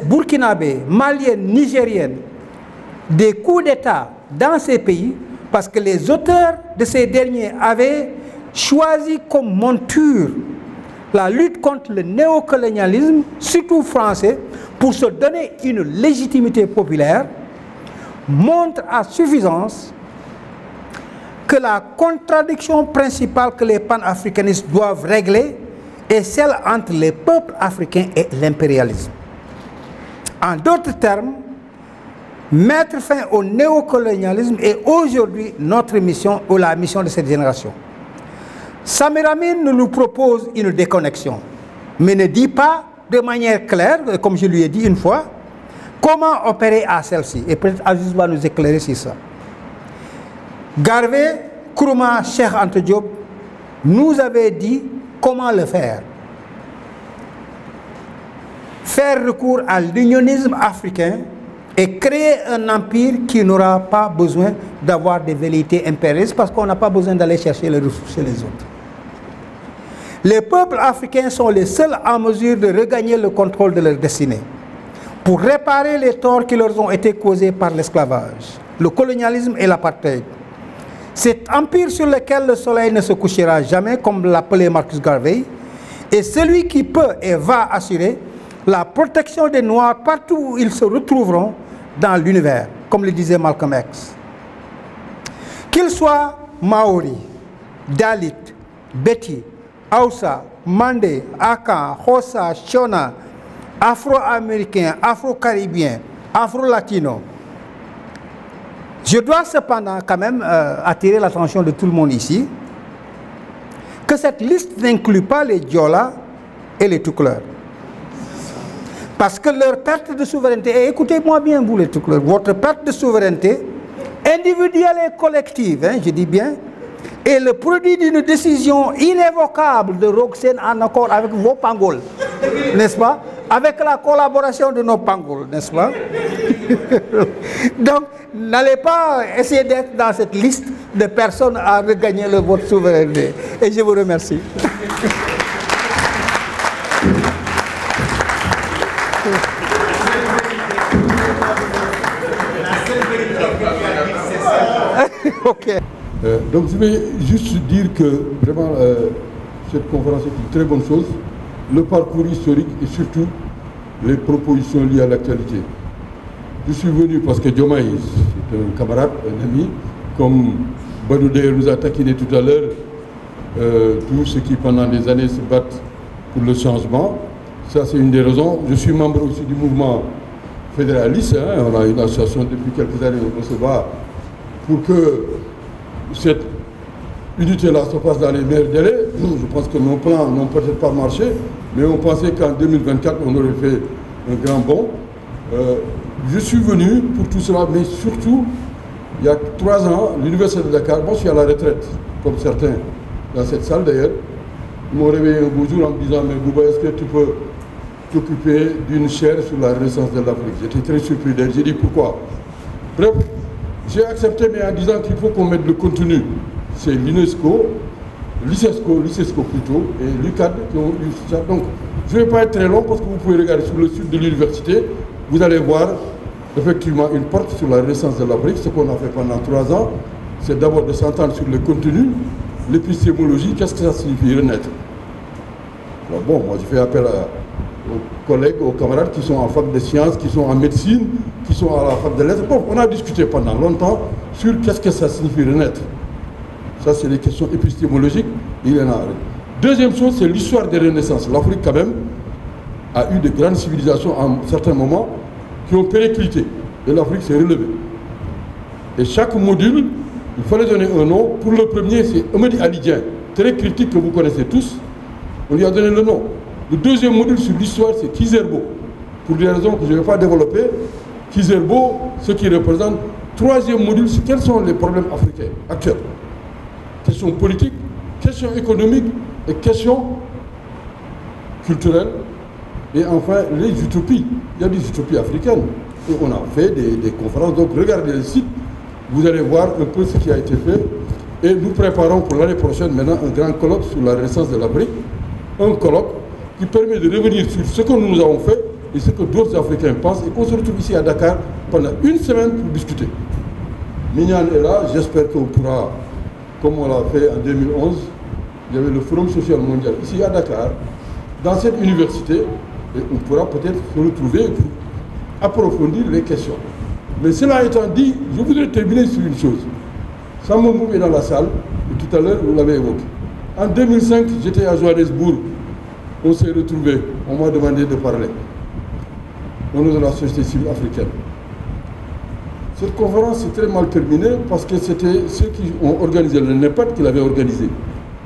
burkinabés, maliennes, nigériennes, des coups d'État dans ces pays, parce que les auteurs de ces derniers avaient choisi comme monture la lutte contre le néocolonialisme, surtout français, pour se donner une légitimité populaire, montre à suffisance que la contradiction principale que les panafricanistes doivent régler est celle entre les peuples africains et l'impérialisme. En d'autres termes, mettre fin au néocolonialisme est aujourd'hui notre mission ou la mission de cette génération. Samir Amin nous propose une déconnexion, mais ne dit pas de manière claire, comme je lui ai dit une fois, comment opérer à celle-ci. Et peut-être Aziz va nous éclairer sur ça. Garvey, Nkrumah, Cheikh Anta Diop nous avait dit comment le faire. Faire recours à l'unionisme africain et créer un empire qui n'aura pas besoin d'avoir des velléités impérialistes parce qu'on n'a pas besoin d'aller chercher les ressources chez les autres. Les peuples africains sont les seuls en mesure de regagner le contrôle de leur destinée pour réparer les torts qui leur ont été causés par l'esclavage, le colonialisme et l'apartheid. Cet empire sur lequel le soleil ne se couchera jamais, comme l'appelait Marcus Garvey, est celui qui peut et va assurer la protection des Noirs partout où ils se retrouveront dans l'univers, comme le disait Malcolm X. Qu'ils soient Maori, Dalit, Beti, Hausa, Mandé, Akan, Xhosa, Shona, Afro-Américains, Afro-Caribéens, Afro-Latinos. Je dois cependant quand même attirer l'attention de tout le monde ici que cette liste n'inclut pas les Diola et les Toucouleurs. Parce que leur perte de souveraineté, et écoutez-moi bien vous les Toucouleurs, votre perte de souveraineté individuelle et collective, je dis bien, est le produit d'une décision inévocable de Roxane en accord avec vos pangols, n'est-ce pas? Avec la collaboration de nos pangols, n'est-ce pas? Donc, n'allez pas essayer d'être dans cette liste de personnes à regagner le vote souveraineté. Et je vous remercie. Okay. Donc je vais juste dire que vraiment cette conférence est une très bonne chose. Le parcours historique et surtout les propositions liées à l'actualité. Je suis venu parce que Diomaye, c'est un camarade, un ami, comme Badou d'ailleurs nous a taquiné tout à l'heure, tous ceux qui pendant des années se battent pour le changement. Ça c'est une des raisons. Je suis membre aussi du mouvement fédéraliste, on a une association depuis quelques années, on se bat pour que cette unité-là se passe dans les meilleurs délais. Je pense que nos plans n'ont peut-être pas marché, mais on pensait qu'en 2024, on aurait fait un grand bond. Je suis venu pour tout cela, mais surtout, il y a 3 ans, l'Université de Dakar, moi je suis à la retraite, comme certains dans cette salle d'ailleurs, ils m'ont réveillé un beau jour en me disant « Mais Bouba, est-ce que tu peux t'occuper d'une chaire sur la renaissance de l'Afrique ?» J'étais très surpris d'elle, j'ai dit « Pourquoi ?» Bref, j'ai accepté, mais en disant qu'il faut qu'on mette le contenu. C'est l'UNESCO, l'ICESCO plutôt, et l'UCAD qui ont eu ça. Donc, je ne vais pas être très long parce que vous pouvez regarder sur le site de l'université. Vous allez voir effectivement une porte sur la renaissance de l'Afrique. Ce qu'on a fait pendant 3 ans, c'est d'abord de s'entendre sur le contenu, l'épistémologie, qu'est-ce que ça signifie renaître. Alors bon, moi je fais appel aux collègues, aux camarades qui sont en fac de sciences, qui sont en médecine, qui sont à la fac de lettres. Bon, on a discuté pendant longtemps sur qu'est-ce que ça signifie renaître. Ça, c'est des questions épistémologiques. Il y en a. Deuxième chose, c'est l'histoire des renaissances. L'Afrique, quand même, a eu de grandes civilisations à certains moments qui ont périclité. Et l'Afrique s'est relevée. Et chaque module, il fallait donner un nom. Pour le premier, c'est Amadi Alidien, très critique que vous connaissez tous. On lui a donné le nom. Le deuxième module sur l'histoire, c'est Kizerbo. Pour des raisons que je ne vais pas développer, Kizerbo, ce qui représente. Troisième module, c'est quels sont les problèmes africains actuels. Questions politiques, questions économiques et questions culturelles Et enfin, les utopies. Il y a des utopies africaines. Et on a fait des conférences. Donc regardez le site, vous allez voir un peu ce qui a été fait. Et nous préparons pour l'année prochaine maintenant un grand colloque sur la renaissance de l'Afrique. Un colloque qui permet de revenir sur ce que nous avons fait et ce que d'autres Africains pensent. Et qu'on se retrouve ici à Dakar pendant une semaine pour discuter. Mignane est là, j'espère qu'on pourra, comme on l'a fait en 2011, il y avait le Forum social mondial ici à Dakar, dans cette université, et on pourra peut-être se retrouver pour approfondir les questions. Mais cela étant dit, je voudrais terminer sur une chose. Samba Mboup est dans la salle, et tout à l'heure vous l'avez évoqué. En 2005, j'étais à Johannesburg, on s'est retrouvés, on m'a demandé de parler au nom de la société civile africaine. Cette conférence s'est très mal terminée parce que c'était ceux qui ont organisé le NEPAD qui l'avaient organisé.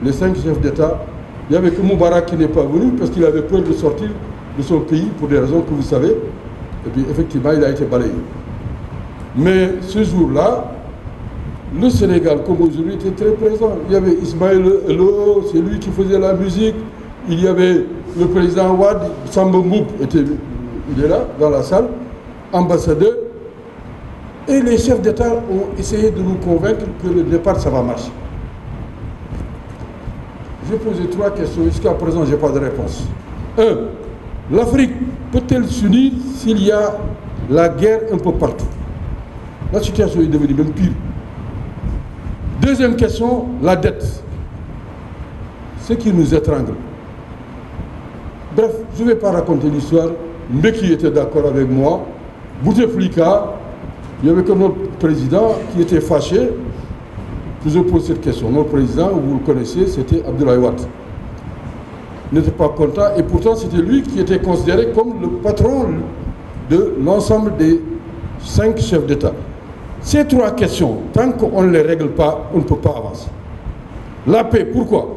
Les 5 chefs d'État, il n'y avait que Moubarak qui n'est pas venu parce qu'il avait peur de sortir de son pays pour des raisons que vous savez. Et puis effectivement, il a été balayé. Mais ce jour-là, le Sénégal, comme aujourd'hui, était très présent. Il y avait Ismaël Lo, c'est lui qui faisait la musique. Il y avait le président Ouad, Samba Mboup, il est là, dans la salle, ambassadeur. Et les chefs d'État ont essayé de nous convaincre que le départ, ça va marcher. J'ai posé 3 questions. Jusqu'à présent, je n'ai pas de réponse. 1. L'Afrique peut-elle s'unir s'il y a la guerre un peu partout? La situation est devenue même pire. Deuxième question, la dette. Ce qui nous étrangle. Bref, je ne vais pas raconter l'histoire. Mbeki était d'accord avec moi. Bouteflika, il n'y avait que notre président qui était fâché. Je vous pose cette question. Notre président, vous le connaissez, c'était Abdoulaye Wade. Il n'était pas content et pourtant c'était lui qui était considéré comme le patron de l'ensemble des 5 chefs d'État. Ces 3 questions, tant qu'on ne les règle pas, on ne peut pas avancer. La paix, pourquoi?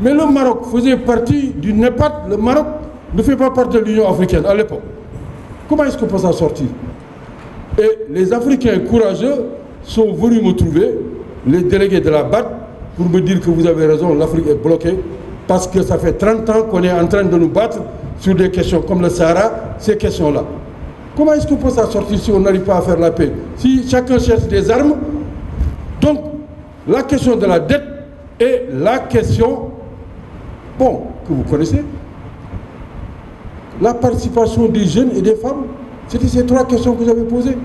Mais le Maroc faisait partie du NEPAD. Le Maroc ne fait pas partie de l'Union africaine à l'époque. Comment est-ce qu'on peut s'en sortir? Et les Africains courageux sont venus me trouver, les délégués de la BAD, pour me dire que vous avez raison, l'Afrique est bloquée, parce que ça fait 30 ans qu'on est en train de nous battre sur des questions comme le Sahara, ces questions-là. Comment est-ce qu'on peut s'en sortir si on n'arrive pas à faire la paix? Si chacun cherche des armes. Donc, la question de la dette est la question, bon, que vous connaissez, la participation des jeunes et des femmes. C'était ces 3 questions que j'avais posées.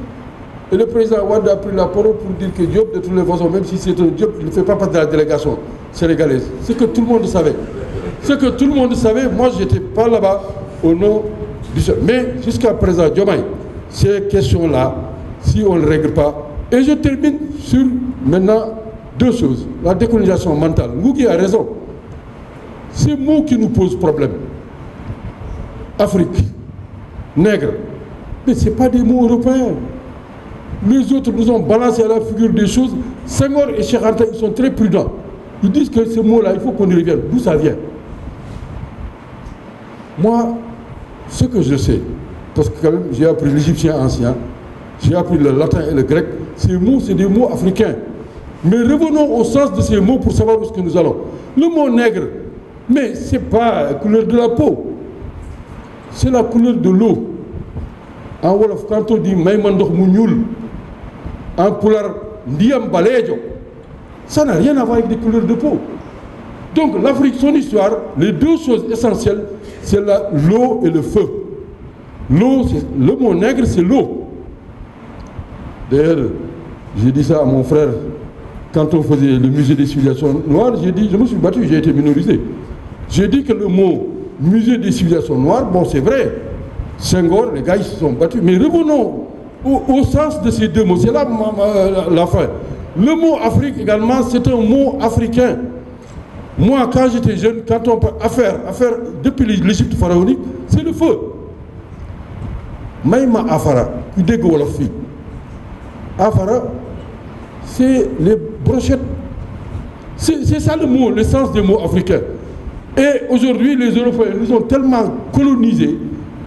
Et le président Ouad a pris la parole pour dire que Diop, de toutes les façons, même si c'est un Diop, il ne fait pas partie de la délégation sénégalaise. C'est que tout le monde savait. C'est que tout le monde savait, moi je n'étais pas là-bas au nom du seul. Mais jusqu'à présent, Diomaye, ces questions-là, si on ne les règle pas, et je termine sur maintenant 2 choses. La décolonisation mentale. Ngouki a raison. Ces mots qui nous posent problème. Afrique, nègre, mais ce n'est pas des mots européens. Les autres nous ont balancé à la figure des choses. Senghor et Cheikh Anta, ils sont très prudents. Ils disent que ce mot-là, il faut qu'on y revienne. D'où ça vient? Moi, ce que je sais, parce que quand même j'ai appris l'égyptien ancien, j'ai appris le latin et le grec, ces mots, c'est des mots africains. Mais revenons au sens de ces mots pour savoir où est-ce que nous allons. Le mot nègre, mais ce n'est pas la couleur de la peau, c'est la couleur de l'eau. En Wolof, quand on dit Maïmandoch Mounioul, en Poular, Ndiam Balejo, ça n'a rien à voir avec des couleurs de peau. Donc l'Afrique, son histoire, les 2 choses essentielles, c'est l'eau et le feu. L'eau, le mot nègre, c'est l'eau. D'ailleurs, j'ai dit ça à mon frère, quand on faisait le musée des civilisations noires, j'ai dit, je me suis battu, j'ai été minorisé. J'ai dit que le mot musée des civilisations noires, bon c'est vrai, Senghor, les gars ils se sont battus, mais revenons au sens de ces 2 mots, c'est là la fin. Le mot Afrique également, c'est un mot africain. Moi, quand j'étais jeune, quand on peut affaire depuis l'Égypte pharaonique, c'est le feu. Maïma Afara, qui dégo wolof fi. Afara, c'est les brochettes. C'est ça le mot, le sens des mots africains. Et aujourd'hui, les Européens nous ont tellement colonisés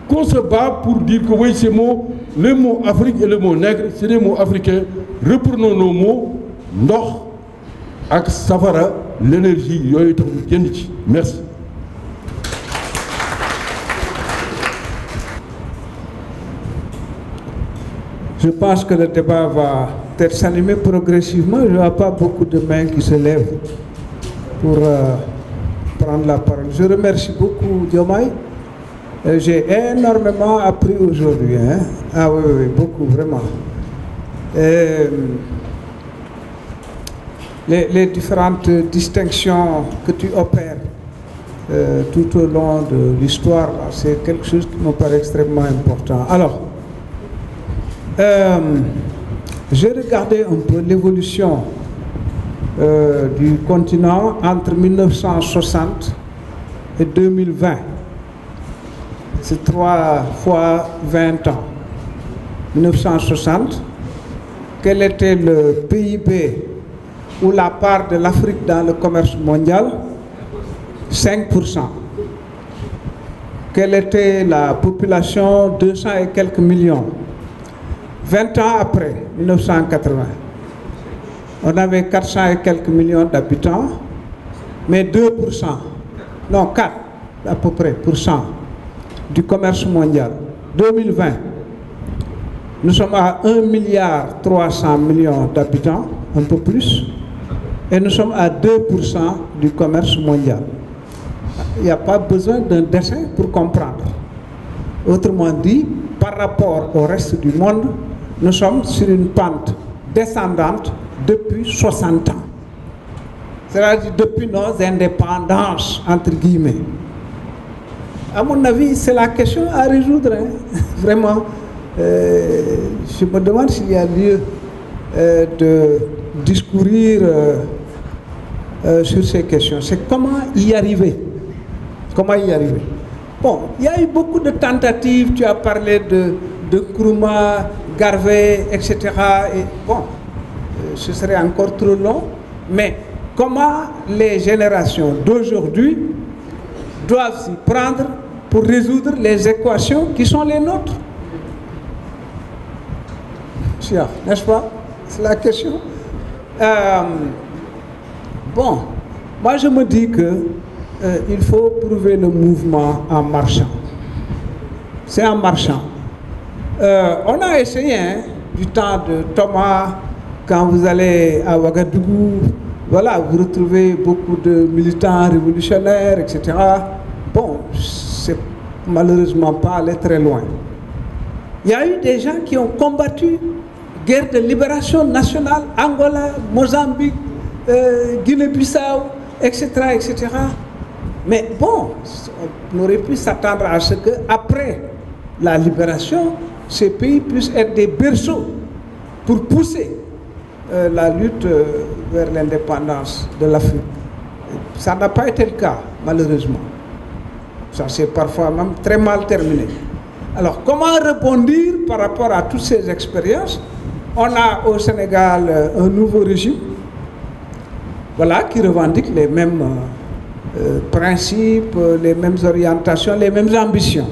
qu'on se bat pour dire que oui, ces mots, les mots Afrique et le mot nègre, c'est des mots africains. Reprenons nos mots, ndox, ak safara, l'énergie, yoy tax ñu génn ci. Merci. Je pense que le débat va peut-être s'animer progressivement. Je ne vois pas beaucoup de mains qui se lèvent pour prendre la parole. Je remercie beaucoup Diomaye. J'ai énormément appris aujourd'hui. Hein? Ah oui, oui, beaucoup, vraiment. Les différentes distinctions que tu opères tout au long de l'histoire, c'est quelque chose qui me paraît extrêmement important. Alors, j'ai regardé un peu l'évolution du continent entre 1960 et 2020. C'est 3 fois 20 ans. 1960, quel était le PIB ou la part de l'Afrique dans le commerce mondial? 5%. Quelle était la population? 200 et quelques millions. 20 ans après, 1980, on avait 400 et quelques millions d'habitants, mais 2%, non 4 à peu près, du commerce mondial. 2020, nous sommes à 1,3 milliard d'habitants, un peu plus, et nous sommes à 2% du commerce mondial. Il n'y a pas besoin d'un dessin pour comprendre. Autrement dit, par rapport au reste du monde, nous sommes sur une pente descendante depuis 60 ans. C'est-à-dire depuis nos indépendances, entre guillemets. À mon avis, c'est la question à résoudre. Hein. Vraiment, je me demande s'il y a lieu de discourir sur ces questions. C'est comment y arriver. Comment y arriver? Bon, il y a eu beaucoup de tentatives. Tu as parlé de Nkrumah, Garvey, etc. Et bon, ce serait encore trop long. Mais comment les générations d'aujourd'hui doivent s'y prendre pour résoudre les équations qui sont les nôtres? N'est-ce pas? C'est la question. Bon, moi je me dis que il faut prouver le mouvement en marchant. C'est en marchant. On a essayé, hein, du temps de Thomas, quand vous allez à Ouagadougou, voilà, vous retrouvez beaucoup de militants révolutionnaires, etc. Bon, c'est malheureusement pas allé très loin. Il y a eu des gens qui ont combattu guerre de libération nationale, Angola, Mozambique, Guinée-Bissau, etc., etc. Mais bon, on aurait pu s'attendre à ce qu'après la libération, ces pays puissent être des berceaux pour pousser la lutte vers l'indépendance de l'Afrique. Ça n'a pas été le cas, malheureusement. Ça s'est parfois même très mal terminé. Alors, comment rebondir par rapport à toutes ces expériences? On a au Sénégal un nouveau régime, voilà, qui revendique les mêmes principes, les mêmes orientations, les mêmes ambitions.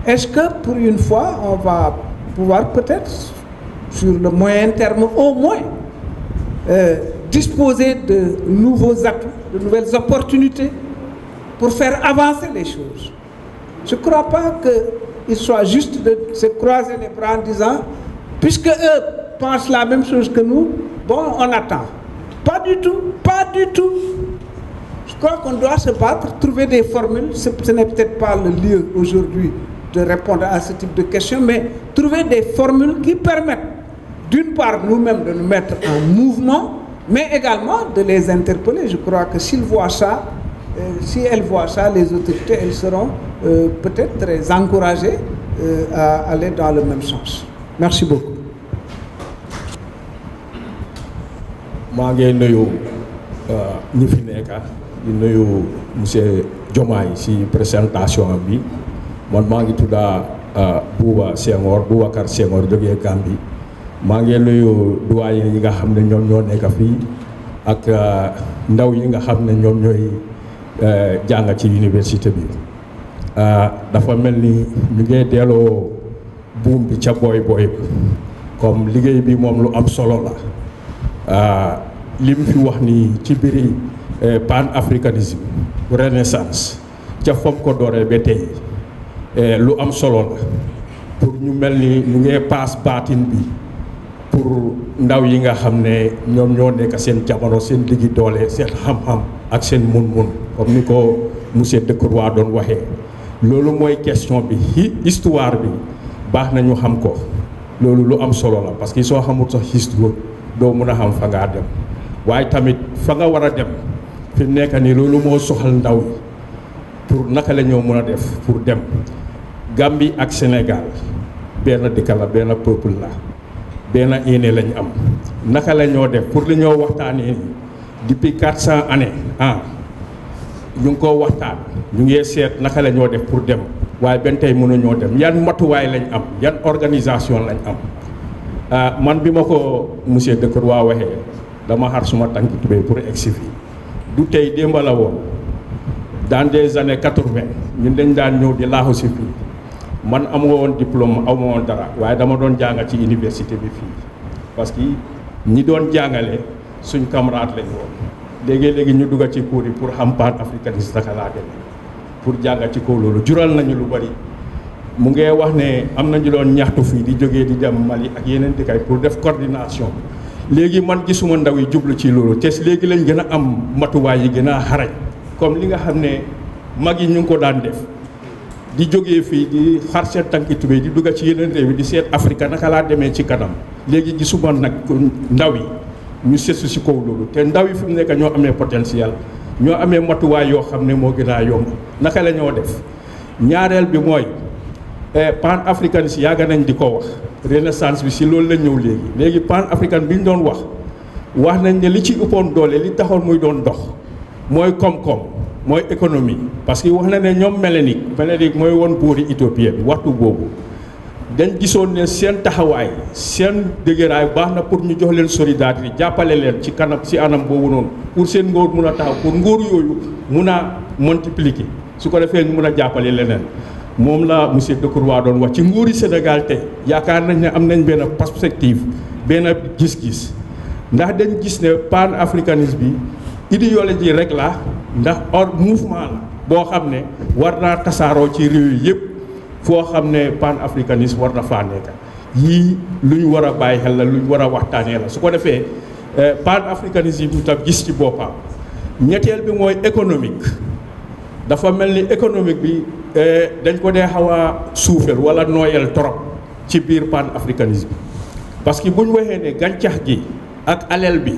Est-ce que pour une fois, on va pouvoir peut-être, sur le moyen terme au moins, disposer de nouveaux atouts, de nouvelles opportunités pour faire avancer les choses? Je ne crois pas qu'il soit juste de se croiser les bras en disant, puisque eux pensent la même chose que nous, bon, on attend. Pas du tout, pas du tout. Je crois qu'on doit se battre, trouver des formules. Ce n'est peut-être pas le lieu aujourd'hui de répondre à ce type de questions, mais trouver des formules qui permettent, d'une part, nous-mêmes de nous mettre en mouvement, mais également de les interpeller. Je crois que s'ils voient ça, si elles voient ça, les autorités, elles seront peut-être très encouragées à aller dans le même sens. Merci beaucoup. maa ngi nuyu ñi fi nekk di nuyu monsieur Diomaye ci présentation bi man maa ngi tudda Boubacar Senghor jógee Gambie maa ngi nuyu doyen yi nga xam ne ñoom ñoo nekk fii ak ndaw yi nga xam ne ñoom ñooy jàng ci université bi dafa mel ni ñu ngi delloo buum bi ca booy comme liggéey bi moom lu am solo la li mu fi wax ni ci biir pan-africanisme renaissance ca fam ko dooree ba tey lu am solo la pour ñu mel ni ñu ngee paas baatin bi pour ndaw yi nga xam ne ñoom ñoo nekk seen jamono seen diggi doole seen xam-xam ak seen mun-mun comme ni ko monsieur Decroix doon waxee loolu mooy question bi histoire bi baax na ñu xam ko loolu lu am solo la parce que soo xamul sax histoire doo mun a xam fa ngaa dem waaye tamit fa nga war a dem fi mu nekk nii loolu moo soxal ndaw yi pour naka la ñoo mën a def pour dem Gambie ak Sénégal benn dëkk la benn peuple la benn yéene lañ am naka la ñoo def pour li ñoo waxtaanee depuis 400 années ñu ngi koo waxtaan ñu ngi seet naka la ñoo def pour dem waaye benn tey mënuñoo dem yan matuwaay lañ am yan organisation lañ am man bi ma ko monsieur Decroix waxee dama xar suma tànki tubéy pour egsi fii du tey démb la woon dans des années 80 ñun dañ daan ñëw di laaxu si fii man amoo woon diplôme amoo woon dara waaye dama doon jàng ci université bi fii parce que ñi doon jàngale suñ camarade lañ woon léegi-léegi ñu dugg ci cours yi pour xam pan-africanisme naka laa demee pour jàng ci kaw loolu jural nañu lu bari mu ngee wax ne am nañu doon ñaxtu fii di jógee di dem Mali ak yeneen dëkk pour def coordination léegi man gisuma ndaw yi jublu ci loolu te léegi lañ gën a am matuwaay yi gën a xarañ comme li nga xam ne mag yi ñu ngi ko daan def di jógee fii di xar seen tànki tubéy di dugg ci yeneen réew yi di seet Afrique naka laa demee ci kanam léegi gisuma nag ndaw yi ñu seesu si kaw loolu te ndaw yi fi mu nekk ñoo amee potentiel ñoo amee matuwaay yoo xam ne moo gën a yomb naka la ñoo def ñaareel bi mooy pan africanisme yàgg nañ di ko wax renaissance bi si loolu la ñëw léegi pan africain bi ñu doon wax nañ ne li ci ëppoon doole li taxoon muy doon dox mooy koom-koom mooy économie parce que wax na ne ñoom Mélénique mooy woon buuri Éthiopie bi waxtu boobu dañ gisoon ne seen taxawaay seen dëgëraay baax na pour ñu jox leen solidarité jàppale leen ci kanam ci anam boobu noonu pour seen nguur mun a taxaw pour nguur yooyu mun a multiplier su ko defee ñu mun a jàppale leneen moom la monsieur Decroix doon wax ci nguuri Sénégal tey yaakaar nañ ne am nañ benn perspective benn gis-gis ndax dañ gis ne pan africanisme bi idéologie rek la ndax mouvement la boo xam ne war naa tasaaroo ci réew yi yëpp foo xam ne pan africanisme war na faa nekk yii lu ñu war a bàyyi xel la lu ñu war a waxtaanee la su ko defee pan africanisme bi tam gis ci boppam ñetteel bi mooy économique dafa mel ni économique bi dañ ko dee xaw a suufel wala nooyal trop ci biir pan africanisme bi parce que bu ñu waxee ne gàncax gi ak alal bi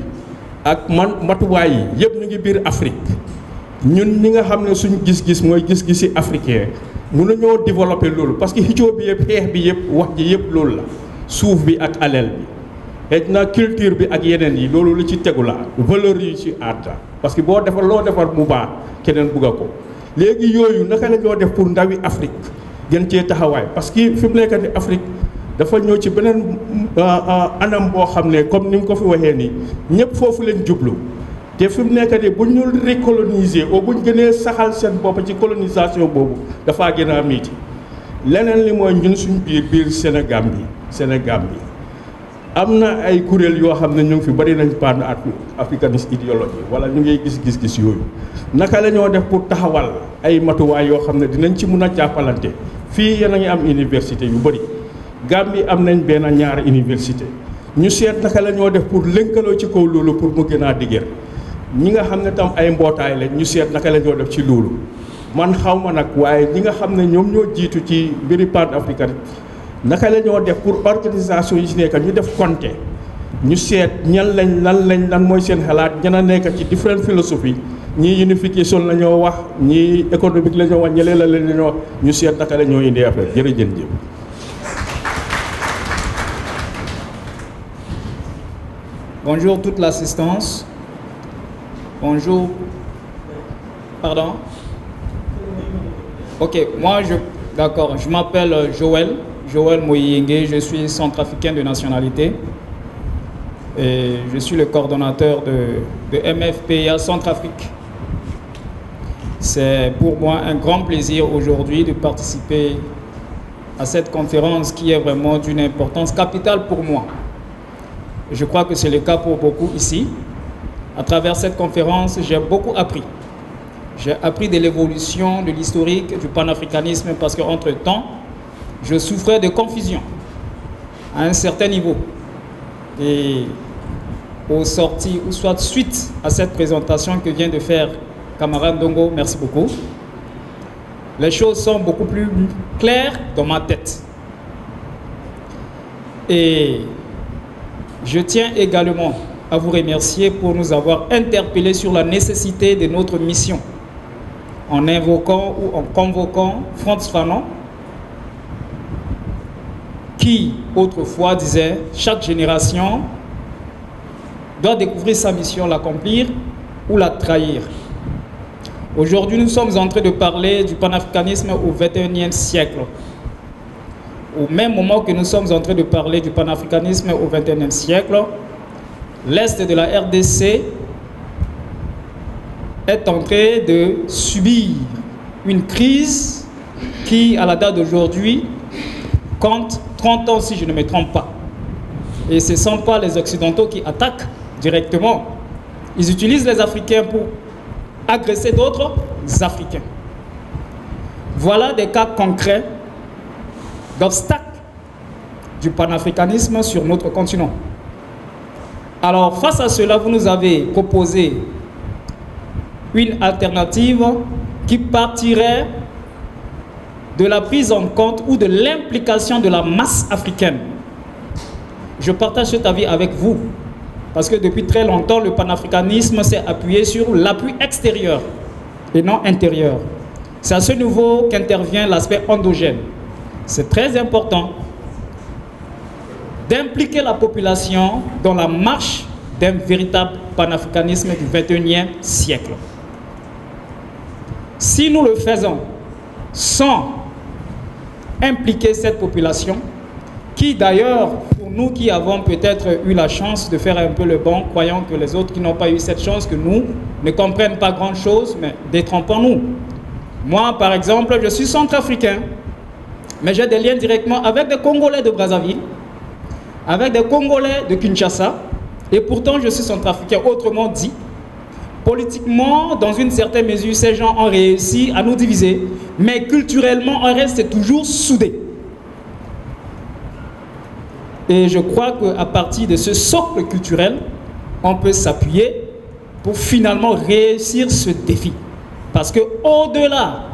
ak matuwaay yi yëpp ñu ngi biir Afrique ñun ñi nga xam ne suñ gis-gis mooy gis-gisi africain mënuñoo développer loolu parce que xicoo bi yëpp xeex bi yëpp wax ji yëpp loolu la suuf bi ak alal bi xëy na culture bi ak yeneen yi loolu lu ci tegu la valeur yi ci aada parce que boo defar loo defar mu baax keneen bugga ko léegi yooyu naka la ñoo def pour ndawi Afrique gën cee taxawaay parce que fi mu nekk ni Afrique dafa ñëw ci beneen anam boo xam ne comme ni mu ko fi waxee nii ñëpp foofu leen jublu te fi mu nekk nii bu ñu recoloniser ou bu ñu gënee saxal seen bopp ci colonisation boobu dafaa gën a miiti leneen li mooy ñun suñ biir Sénégal bi am na ay kuréel yoo xam ne ñu ngi fi bari nañ pan africaniste idéologie wala ñu ngi gis-gis yooyu naka la ñoo def pour taxawal ay matuwaay yoo xam ne dinañ ci mun a jàppalante fii yéen a ngi am université yu bari Gambie am nañ benn ñaari université ñu seet naka la ñoo def pour lëkkaloo ci kaw loolu pour mu gën a dëgër ñi nga xam ne tam ay mbootaay lañ ñu seet naka la ñoo def ci loolu man xaw ma nag waaye ñi nga xam ne ñoom ñoo jiitu ci mbiri pan africain naka la ñoo def pour organisation yi ci nekk ñu def compté ñu seet ñan lañ lan mooy seen xalaat ñan a nekk ci différentes philosophies ñii unification la ñoo wax ñii économique la ñoo wax ñëlee la ñoo wax ñu seet naka la ñoo indi affaire jërëjëf. Bonjour toute l'assistance. Bonjour. Pardon? Ok, moi d'accord, je m'appelle Joël Moyenge, je suis centrafricain de nationalité et je suis le coordonnateur de MFPA Centrafrique. C'est pour moi un grand plaisir aujourd'hui de participer à cette conférence qui est vraiment d'une importance capitale pour moi. Je crois que c'est le cas pour beaucoup ici. À travers cette conférence, j'ai beaucoup appris. J'ai appris de l'évolution, de l'historique du panafricanisme parce qu'entre-temps, je souffrais de confusion à un certain niveau. Et au sorti, ou soit suite à cette présentation que vient de faire camarade Ndongo, merci beaucoup, les choses sont beaucoup plus claires dans ma tête. Et je tiens également à vous remercier pour nous avoir interpellés sur la nécessité de notre mission en invoquant ou en convoquant Frantz Fanon, qui autrefois disait « Chaque génération doit découvrir sa mission, l'accomplir ou la trahir ». Aujourd'hui, nous sommes en train de parler du panafricanisme au XXIe siècle. Au même moment que nous sommes en train de parler du panafricanisme au XXIe siècle, l'Est de la RDC est en train de subir une crise qui, à la date d'aujourd'hui, compte 30 ans si je ne me trompe pas. Et ce ne sont pas les Occidentaux qui attaquent directement. Ils utilisent les Africains pour agresser d'autres Africains. Voilà des cas concrets d'obstacles du panafricanisme sur notre continent. Alors, face à cela, vous nous avez proposé une alternative qui partirait de la prise en compte ou de l'implication de la masse africaine. Je partage cet avis avec vous, parce que depuis très longtemps, le panafricanisme s'est appuyé sur l'appui extérieur et non intérieur. C'est à ce niveau qu'intervient l'aspect endogène. C'est très important d'impliquer la population dans la marche d'un véritable panafricanisme du XXIe siècle. Si nous le faisons sans impliquer cette population, qui d'ailleurs, pour nous qui avons peut-être eu la chance de faire un peu le bon, croyant que les autres qui n'ont pas eu cette chance, que nous ne comprennent pas grand-chose, mais détrompons-nous. Moi, par exemple, je suis centrafricain, mais j'ai des liens directement avec des Congolais de Brazzaville, avec des Congolais de Kinshasa, et pourtant je suis centrafricain. Autrement dit, politiquement, dans une certaine mesure, ces gens ont réussi à nous diviser, mais culturellement, on reste toujours soudés. Et je crois qu'à partir de ce socle culturel, on peut s'appuyer pour finalement réussir ce défi. Parce qu'au-delà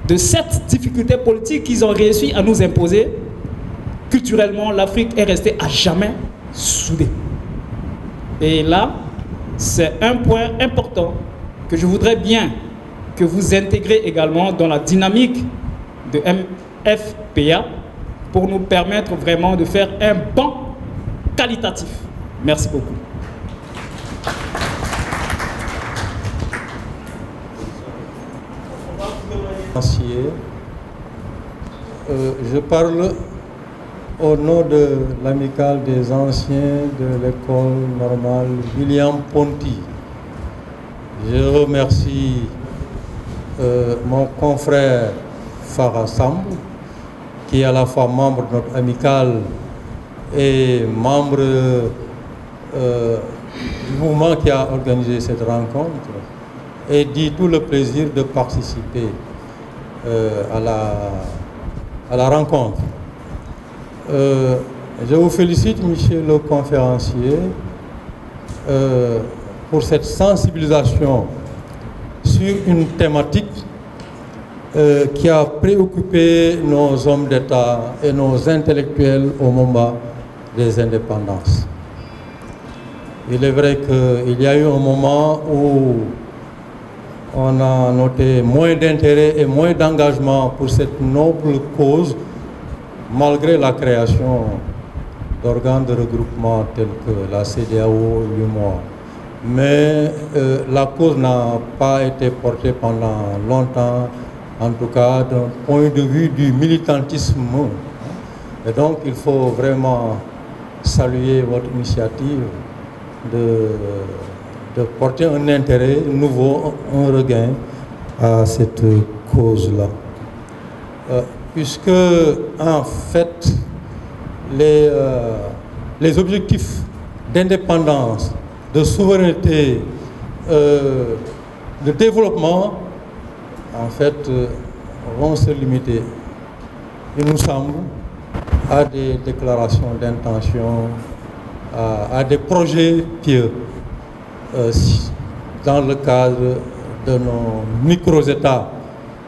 de cette difficulté politique qu'ils ont réussi à nous imposer, culturellement, l'Afrique est restée à jamais soudée. Et là, c'est un point important que je voudrais bien que vous intégrez également dans la dynamique de MFPA pour nous permettre vraiment de faire un bond qualitatif. Merci beaucoup. Je parle au nom de l'amicale des anciens de l'école normale William Ponty. Je remercie mon confrère Farah Samb, qui est à la fois membre de notre amicale et membre du mouvement qui a organisé cette rencontre, et dit tout le plaisir de participer à la rencontre. Je vous félicite, monsieur le conférencier, pour cette sensibilisation sur une thématique qui a préoccupé nos hommes d'État et nos intellectuels au moment des indépendances. Il est vrai qu'il y a eu un moment où on a noté moins d'intérêt et moins d'engagement pour cette noble cause, malgré la création d'organes de regroupement tels que la CEDEAO, l'UMOA. Mais la cause n'a pas été portée pendant longtemps, en tout cas d'un point de vue du militantisme. Et donc il faut vraiment saluer votre initiative de porter un intérêt nouveau, un regain à cette cause-là. Puisque, en fait, les objectifs d'indépendance, de souveraineté, de développement, en fait, vont se limiter il nous semble, à des déclarations d'intention, à des projets pieux dans le cadre de nos micro-États,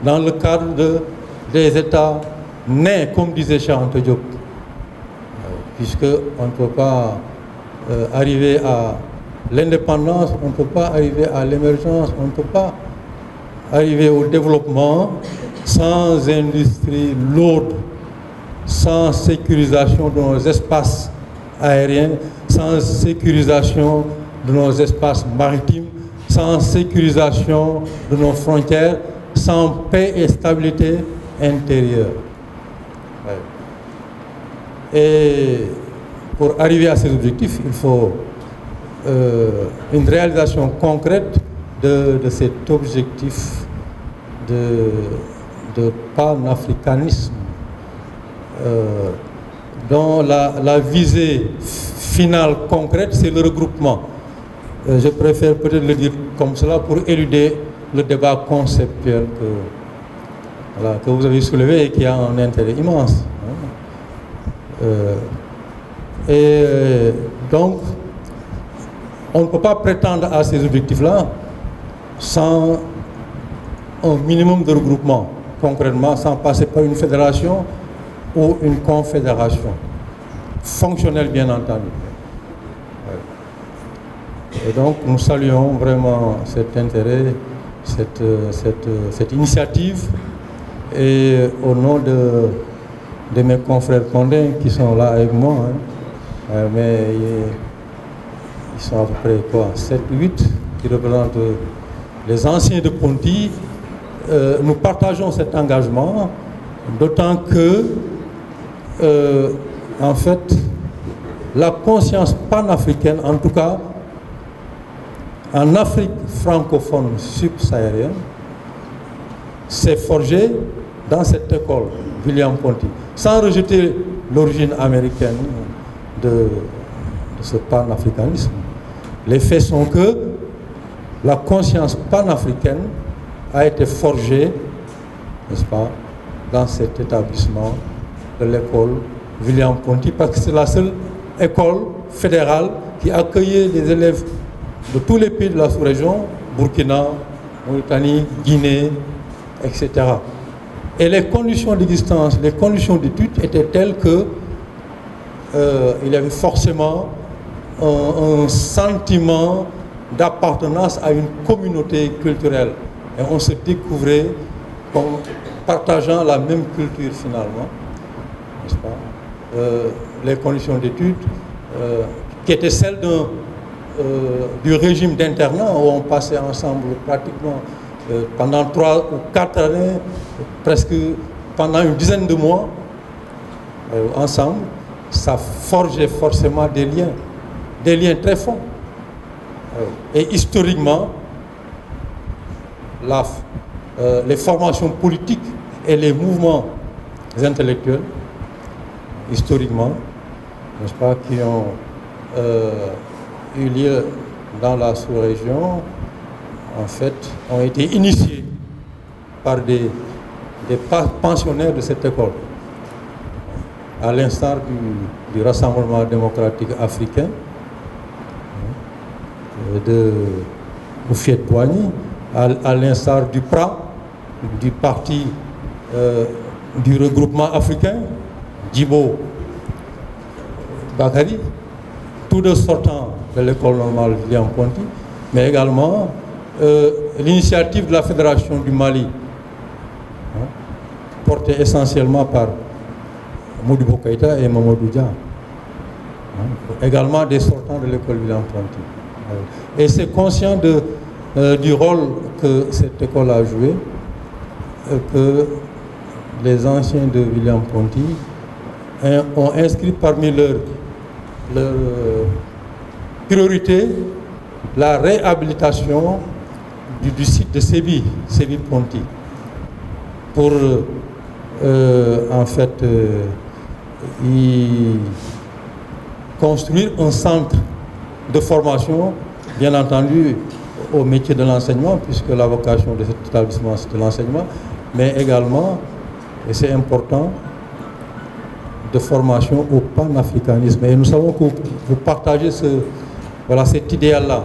dans le cadre des États nés, comme disait Cheikh Anta Diop, puisqu'on ne peut pas arriver à l'indépendance, on ne peut pas arriver à l'émergence, on ne peut pas arriver au développement sans industrie lourde, sans sécurisation de nos espaces aériens, sans sécurisation de nos espaces maritimes, sans sécurisation de nos frontières, sans paix et stabilité intérieure. Et pour arriver à ces objectifs, il faut une réalisation concrète de cet objectif de panafricanisme, dont la visée finale concrète, c'est le regroupement. Je préfère peut-être le dire comme cela pour éluder le débat conceptuel que vous avez soulevé et qui a un intérêt immense. Donc, on ne peut pas prétendre à ces objectifs-là sans un minimum de regroupement, concrètement, sans passer par une fédération ou une confédération, fonctionnelle bien entendu. Et donc, nous saluons vraiment cet intérêt, cette initiative, et au nom de mes confrères condés qui sont là avec moi, mais ils sont à peu près quoi, 7, 8 qui représentent les anciens de Ponty. Nous partageons cet engagement, d'autant que, en fait, la conscience panafricaine, en tout cas, en Afrique francophone subsaharienne, s'est forgée dans cette école, William Ponty, sans rejeter l'origine américaine de ce panafricanisme. Les faits sont que la conscience panafricaine a été forgée, n'est-ce pas, dans cet établissement de l'école William Ponty, parce que c'est la seule école fédérale qui accueillait des élèves de tous les pays de la sous-région, Burkina, Mauritanie, Guinée, etc. Et les conditions d'existence, les conditions d'études étaient telles que il y avait forcément un sentiment d'appartenance à une communauté culturelle. Et on se découvrait comme partageant la même culture finalement, n'est-ce pas? Les conditions d'études qui étaient celles du régime d'internat où on passait ensemble pratiquement pendant 3 ou 4 années, presque pendant une dizaine de mois ensemble, ça forgeait forcément des liens très forts. Et historiquement, les formations politiques et les mouvements intellectuels, historiquement, n'est-ce pas, qui ont eu lieu dans la sous-région, en fait, ont été initiés par des pensionnaires de cette école, à l'instar du Rassemblement démocratique africain, de Houphouët-Boigny, à l'instar du PRA, du parti du regroupement africain, Djibo Bakary, tous deux sortant de l'école normale William Ponty, mais également l'initiative de la Fédération du Mali, portée essentiellement par Modibo Keïta et Mamadou Dia, également des sortants de l'école William Ponty. Et c'est conscient du rôle que cette école a joué, que les anciens de William Ponty ont inscrit parmi leurs priorités la réhabilitation du site de Sébi-Ponty, pour en fait y construire un centre de formation, bien entendu au métier de l'enseignement, puisque la vocation de cet établissement c'est de l'enseignement, mais également, et c'est important, de formation au panafricanisme. Et nous savons que vous partagez cet idéal-là.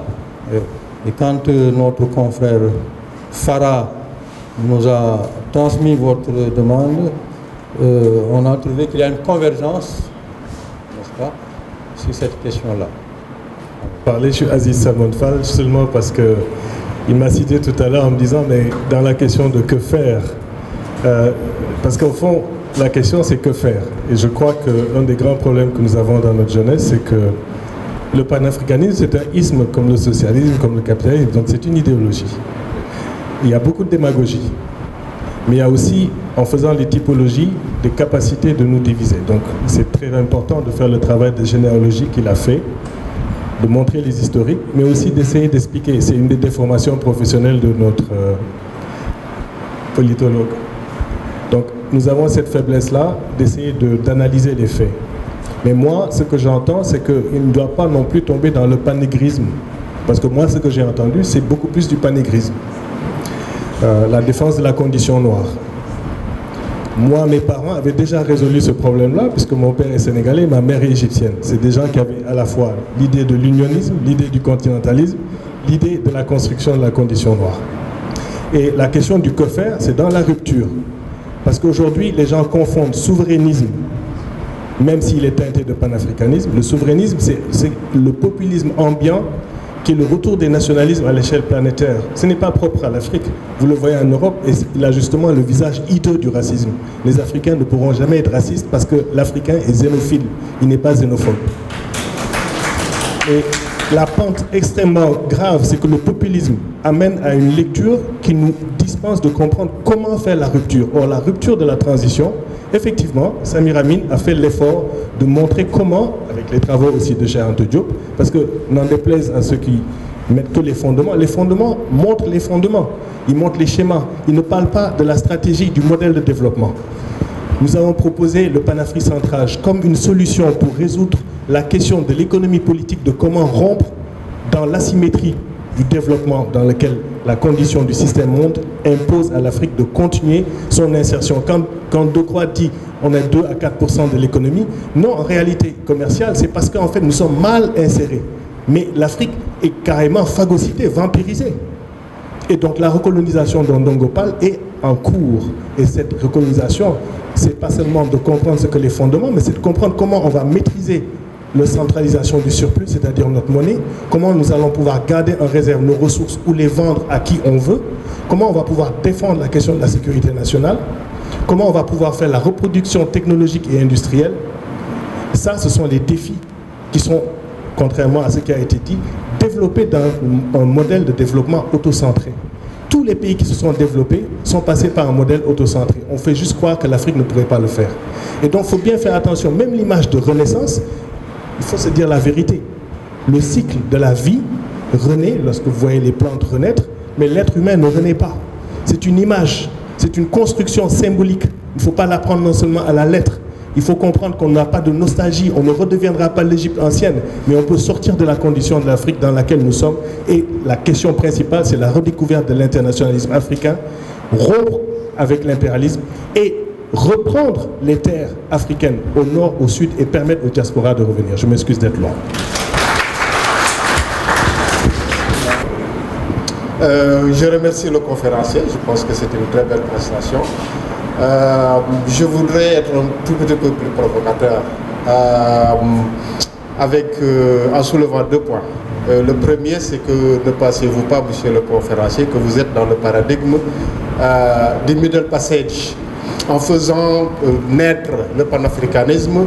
Et quand notre confrère Farah nous a transmis votre demande, on a trouvé qu'il y a une convergence, n'est-ce pas, sur cette question-là. Je suis Aziz Salmon Fall, seulement parce qu'il m'a cité tout à l'heure en me disant, mais dans la question de que faire, parce qu'au fond, la question c'est que faire. Et je crois que l'un des grands problèmes que nous avons dans notre jeunesse, c'est que le panafricanisme, c'est un isme comme le socialisme, comme le capitalisme, donc c'est une idéologie. Il y a beaucoup de démagogie, mais il y a aussi, en faisant les typologies, des capacités de nous diviser. Donc c'est très important de faire le travail de généalogie qu'il a fait, de montrer les historiques, mais aussi d'essayer d'expliquer. C'est une des déformations professionnelles de notre politologue. Donc nous avons cette faiblesse-là d'essayer d'analyser les faits. Mais moi, ce que j'entends, c'est qu'il ne doit pas non plus tomber dans le panégrisme. Parce que moi, ce que j'ai entendu, c'est beaucoup plus du panégrisme. La défense de la condition noire. Moi, mes parents avaient déjà résolu ce problème-là, puisque mon père est sénégalais, ma mère est égyptienne. C'est des gens qui avaient à la fois l'idée de l'unionisme, l'idée du continentalisme, l'idée de la construction de la condition noire. Et la question du que faire, c'est dans la rupture. Parce qu'aujourd'hui, les gens confondent souverainisme, même s'il est teinté de panafricanisme. Le souverainisme, c'est le populisme ambiant qui est le retour des nationalismes à l'échelle planétaire. Ce n'est pas propre à l'Afrique. Vous le voyez en Europe, et il a justement le visage hideux du racisme. Les Africains ne pourront jamais être racistes parce que l'Africain est xénophile, il n'est pas xénophobe. Et la pente extrêmement grave, c'est que le populisme amène à une lecture qui nous dispense de comprendre comment faire la rupture. Or, la rupture de la transition, effectivement, Samir Amin a fait l'effort de montrer comment, avec les travaux aussi de Cheikh Anta Diop, parce que n'en déplaise à ceux qui mettent que les fondements montrent les fondements, ils montrent les schémas, ils ne parlent pas de la stratégie, du modèle de développement. Nous avons proposé le panafricentrage comme une solution pour résoudre la question de l'économie politique, de comment rompre dans l'asymétrie du développement dans lequel la condition du système monde impose à l'Afrique de continuer son insertion. Quand Decroix dit on est 2 à 4% de l'économie, non, en réalité commerciale, c'est parce qu'en fait nous sommes mal insérés. Mais l'Afrique est carrément phagocytée, vampirisée. Et donc la recolonisation d'Ondongopal est en cours. Et cette recolonisation, c'est pas seulement de comprendre ce que les fondements, mais c'est de comprendre comment on va maîtriser la centralisation du surplus, c'est-à-dire notre monnaie, comment nous allons pouvoir garder en réserve nos ressources ou les vendre à qui on veut, comment on va pouvoir défendre la question de la sécurité nationale, comment on va pouvoir faire la reproduction technologique et industrielle. Ça, ce sont les défis qui sont, contrairement à ce qui a été dit, développés dans un modèle de développement autocentré. Tous les pays qui se sont développés sont passés par un modèle autocentré. On fait juste croire que l'Afrique ne pourrait pas le faire. Et donc, il faut bien faire attention. Même l'image de renaissance, il faut se dire la vérité. Le cycle de la vie renaît lorsque vous voyez les plantes renaître, mais l'être humain ne renaît pas. C'est une image, c'est une construction symbolique. Il ne faut pas la prendre non seulement à la lettre. Il faut comprendre qu'on n'a pas de nostalgie, on ne redeviendra pas l'Égypte ancienne, mais on peut sortir de la condition de l'Afrique dans laquelle nous sommes. Et la question principale, c'est la redécouverte de l'internationalisme africain, rompre avec l'impérialisme et reprendre les terres africaines au nord, au sud et permettre aux diasporas de revenir. Je m'excuse d'être long. Je remercie le conférencier, je pense que c'était une très belle présentation. Je voudrais être un tout petit peu plus provocateur en soulevant 2 points. Le premier, c'est que ne pensez-vous pas, monsieur le conférencier, que vous êtes dans le paradigme du middle passage, en faisant naître le panafricanisme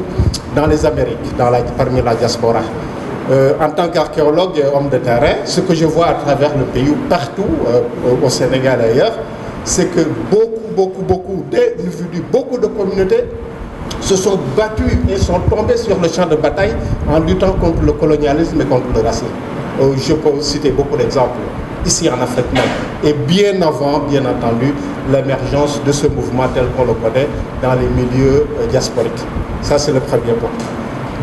dans les Amériques, parmi la diaspora. En tant qu'archéologue et homme de terrain, ce que je vois à travers le pays, partout, au Sénégal et ailleurs, c'est que beaucoup d'individus, beaucoup de communautés se sont battus et sont tombés sur le champ de bataille en luttant contre le colonialisme et contre le racisme. Je peux citer beaucoup d'exemples ici en Afrique même. Et bien avant, bien entendu, l'émergence de ce mouvement tel qu'on le connaît dans les milieux diasporiques. Ça, c'est le premier point.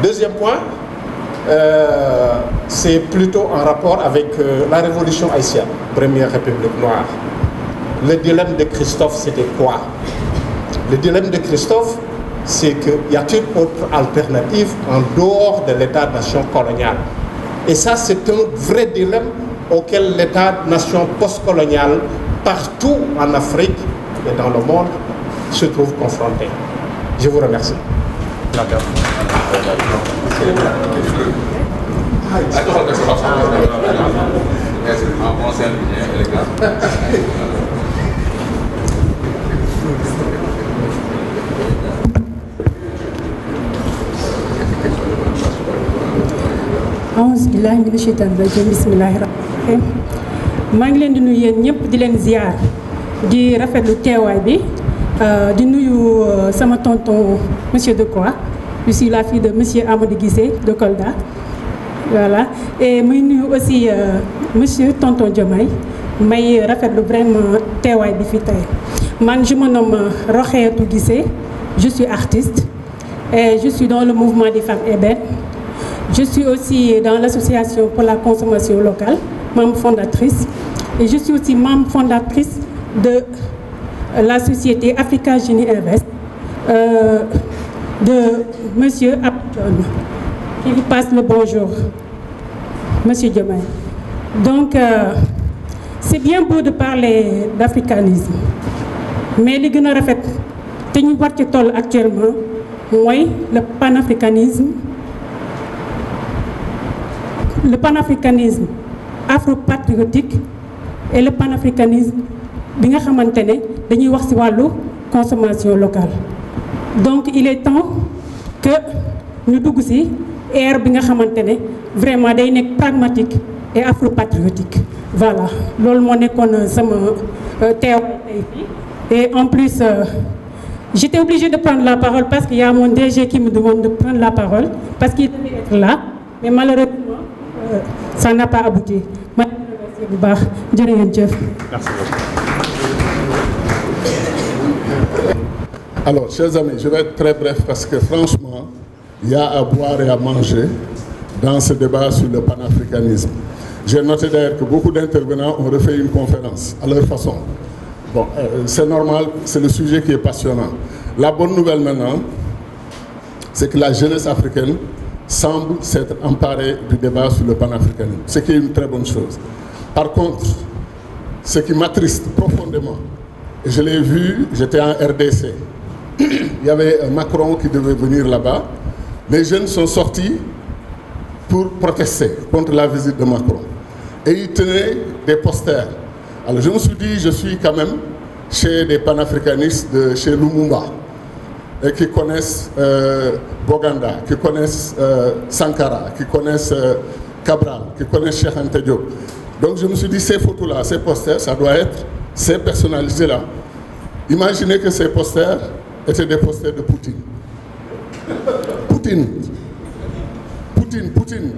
Deuxième point, c'est plutôt en rapport avec la révolution haïtienne, première république noire. Le dilemme de Christophe, c'était quoi? Le dilemme de Christophe, c'est qu'il y a une autre alternative en dehors de l'État-nation colonial. Et ça, c'est un vrai dilemme auquel l'État-nation postcolonial, partout en Afrique et dans le monde, se trouve confronté. Je vous remercie. maa ngi leen di nuyu yéen ñëpp di leen ziar di rafetlu teewaay bi di nuyu sama tonton monsieur Decroix. Je suis la fille de monsieur Amadou Guissé de Kolda. Voilà. Et muy nuyu aussi monsieur tonton Diomaye may rafetlu vraiment teewaay bi fi tey. Man je me nomme Roxeetu Guissé, je suis artiste et je suis dans le mouvement des femmes ébènes. Je suis aussi dans l'association pour la consommation locale, membre fondatrice, et je suis aussi membre fondatrice de la société Africa Genie Invest de monsieur Abdon, qui vous passe le bonjour, monsieur Diomaye. Donc, c'est bien beau de parler d'africanisme, mais li gën a rafet te ñu war ci toll actuellement mooy le panafricanisme afro-patriotique et le panafricanisme bi nga xamante ne dañuy wax ci wàllu consommation locale. Donc il est temps que ñu dugg ci ère bi nga xamante ne vraiment day nekk pragmatique et afro-patriotique. Voilà loolu moo nekkoon sama teewaay tey fii. Et en plus, j'étais obligée de prendre la parole parce qu'il y a mon DG qui me demande de prendre la parole parce qu'il devait être là, mais malheureusement, ça n'a pas abouti. Merci beaucoup. Alors, chers amis, je vais être très bref parce que franchement, il y a à boire et à manger dans ce débat sur le panafricanisme. J'ai noté d'ailleurs que beaucoup d'intervenants ont refait une conférence à leur façon. Bon, c'est normal, c'est le sujet qui est passionnant. La bonne nouvelle maintenant, c'est que la jeunesse africaine semble s'être emparée du débat sur le panafricanisme, ce qui est une très bonne chose. Par contre, ce qui m'attriste profondément, et je l'ai vu, j'étais en RDC, il y avait Macron qui devait venir là-bas, les jeunes sont sortis pour protester contre la visite de Macron. Et ils tenaient des posters. Alors je me suis dit, je suis quand même chez des panafricanistes de chez Lumumba, et qui connaissent Boganda, qui connaissent Sankara, qui connaissent Cabral, qui connaissent Cheikh Anta Diop. Donc je me suis dit, ces photos-là, ces posters, ça doit être ces personnalités-là. Imaginez que ces posters étaient des posters de Poutine.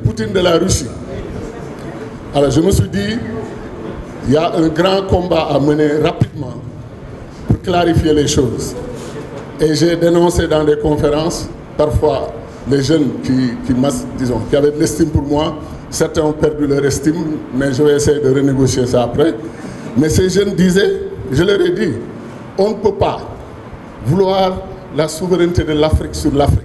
Poutine de la Russie. Alors je me suis dit, il y a un grand combat à mener rapidement pour clarifier les choses. Et j'ai dénoncé dans des conférences, parfois les jeunes qui avaient de l'estime pour moi, certains ont perdu leur estime, mais je vais essayer de renégocier ça après. Mais ces jeunes disaient, je leur ai dit, on ne peut pas vouloir la souveraineté de l'Afrique sur l'Afrique,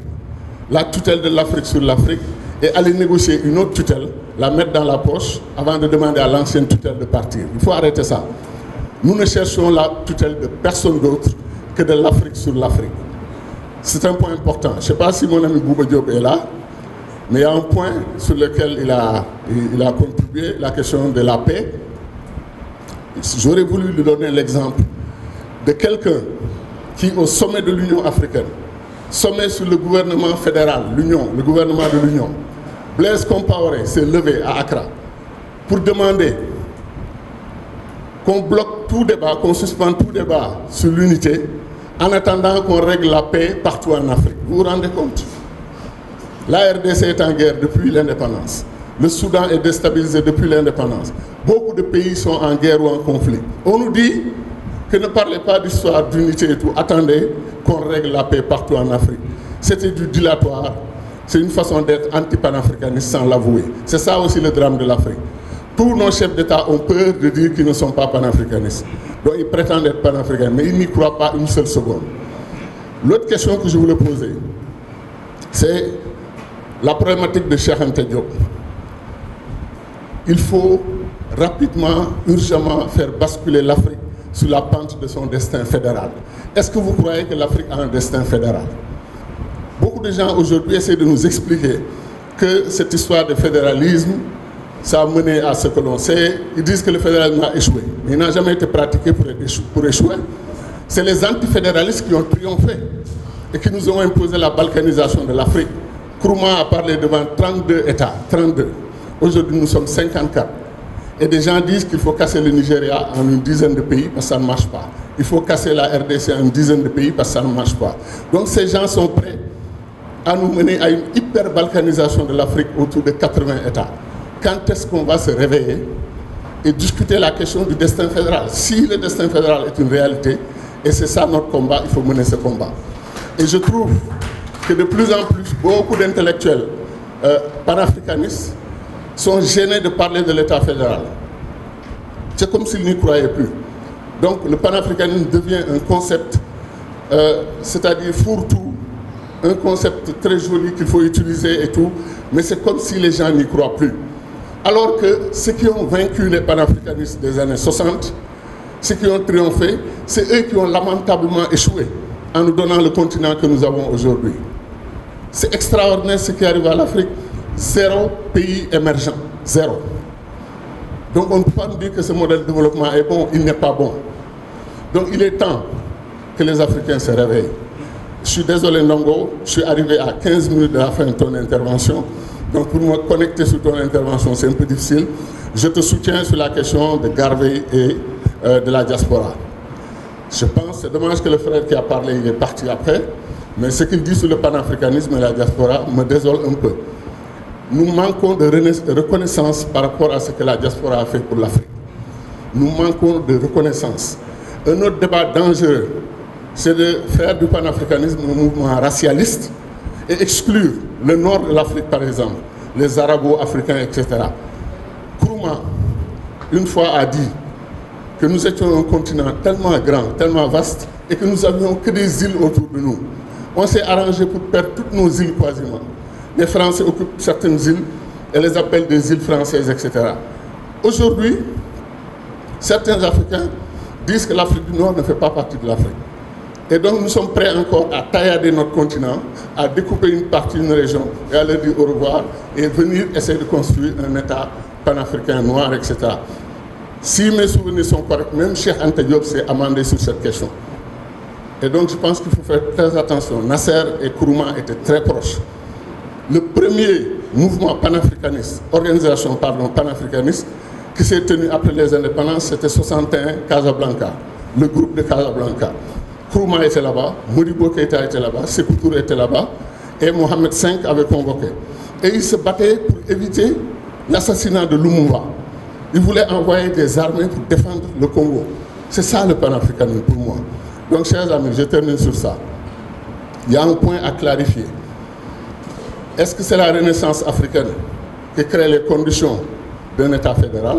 la tutelle de l'Afrique sur l'Afrique, et aller négocier une autre tutelle, la mettre dans la poche avant de demander à l'ancienne tutelle de partir. Il faut arrêter ça. Nous ne cherchons la tutelle de personne d'autre que de l'Afrique sur l'Afrique. C'est un point important. Je ne sais pas si mon ami Bouba Diop est là, mais il y a un point sur lequel il a contribué, la question de la paix. J'aurais voulu lui donner l'exemple de quelqu'un qui, au sommet de l'Union africaine, sommet sur le gouvernement fédéral, l'Union, le gouvernement de l'Union, Blaise Compaoré s'est levé à Accra pour demander qu'on bloque tout débat, qu'on suspende tout débat sur l'unité en attendant qu'on règle la paix partout en Afrique. Vous vous rendez compte? La RDC est en guerre depuis l'indépendance. Le Soudan est déstabilisé depuis l'indépendance. Beaucoup de pays sont en guerre ou en conflit. On nous dit que ne parlez pas d'histoire d'unité et tout. Attendez qu'on règle la paix partout en Afrique. C'était du dilatoire. C'est une façon d'être anti-panafricaniste sans l'avouer. C'est ça aussi le drame de l'Afrique. Tous nos chefs d'État ont peur de dire qu'ils ne sont pas panafricanistes. Donc ils prétendent être panafricains, mais ils n'y croient pas une seule seconde. L'autre question que je voulais poser, c'est la problématique de Cheikh Anta Diop. Il faut rapidement, urgemment faire basculer l'Afrique sur la pente de son destin fédéral. Est-ce que vous croyez que l'Afrique a un destin fédéral? Beaucoup de gens aujourd'hui essaient de nous expliquer que cette histoire de fédéralisme, ça a mené à ce que l'on sait. Ils disent que le fédéralisme a échoué. Mais il n'a jamais été pratiqué pour échouer. C'est les antifédéralistes qui ont triomphé et qui nous ont imposé la balkanisation de l'Afrique. Nkrumah a parlé devant 32 États, 32. Aujourd'hui, nous sommes 54. Et des gens disent qu'il faut casser le Nigeria en une dizaine de pays parce que ça ne marche pas. Il faut casser la RDC en une dizaine de pays parce que ça ne marche pas. Donc ces gens sont prêts à nous mener à une hyper-balkanisation de l'Afrique autour de 80 États. Quand est-ce qu'on va se réveiller et discuter la question du destin fédéral? Si le destin fédéral est une réalité, et c'est ça notre combat, il faut mener ce combat. Et je trouve que de plus en plus, beaucoup d'intellectuels panafricanistes sont gênés de parler de l'État fédéral. C'est comme s'ils n'y croyaient plus. Donc le panafricanisme devient un concept, c'est-à-dire fourre-tout, un concept très joli qu'il faut utiliser et tout, mais c'est comme si les gens n'y croient plus. Alors que ceux qui ont vaincu les panafricanistes des années 60, ceux qui ont triomphé, c'est eux qui ont lamentablement échoué en nous donnant le continent que nous avons aujourd'hui. C'est extraordinaire ce qui arrive à l'Afrique. 0 pays émergent. 0. Donc on ne peut pas nous dire que ce modèle de développement est bon, il n'est pas bon. Donc il est temps que les Africains se réveillent. Je suis désolé Ndongo, je suis arrivé à 15 minutes de la fin de ton intervention. Donc pour me connecter sur ton intervention, c'est un peu difficile. Je te soutiens sur la question de Garvey et de la diaspora. Je pense, c'est dommage que le frère qui a parlé, il est parti après, mais ce qu'il dit sur le panafricanisme et la diaspora me désole un peu. Nous manquons de reconnaissance par rapport à ce que la diaspora a fait pour l'Afrique. Nous manquons de reconnaissance. Un autre débat dangereux, c'est de faire du panafricanisme un mouvement racialiste et exclure le nord de l'Afrique, par exemple, les arabo-africains, etc. Nkrumah, une fois, a dit que nous étions un continent tellement grand, tellement vaste, et que nous n'avions que des îles autour de nous. On s'est arrangé pour perdre toutes nos îles quasiment. Les Français occupent certaines îles et les appellent des îles françaises, etc. Aujourd'hui, certains Africains disent que l'Afrique du Nord ne fait pas partie de l'Afrique. Et donc nous sommes prêts encore à taillader notre continent, à découper une partie d'une région et à leur dire au revoir et venir essayer de construire un État panafricain noir, etc. Si mes souvenirs sont corrects, même Cheikh Anta Diop s'est amendé sur cette question. Et donc je pense qu'il faut faire très attention. Nasser et Nkrumah étaient très proches. Le premier mouvement panafricaniste, organisation panafricaniste, qui s'est tenu après les indépendances, c'était 61 Casablanca, le groupe de Casablanca. Nkrumah était là-bas, Modibo Keïta était là-bas, Sékou Touré était là-bas, et Mohamed V avait convoqué. Et ils se battaient pour éviter l'assassinat de Lumumba. Ils voulaient envoyer des armées pour défendre le Congo. C'est ça le panafricanisme pour moi. Donc, chers amis, je termine sur ça. Il y a un point à clarifier. Est-ce que c'est la Renaissance africaine qui crée les conditions d'un État fédéral,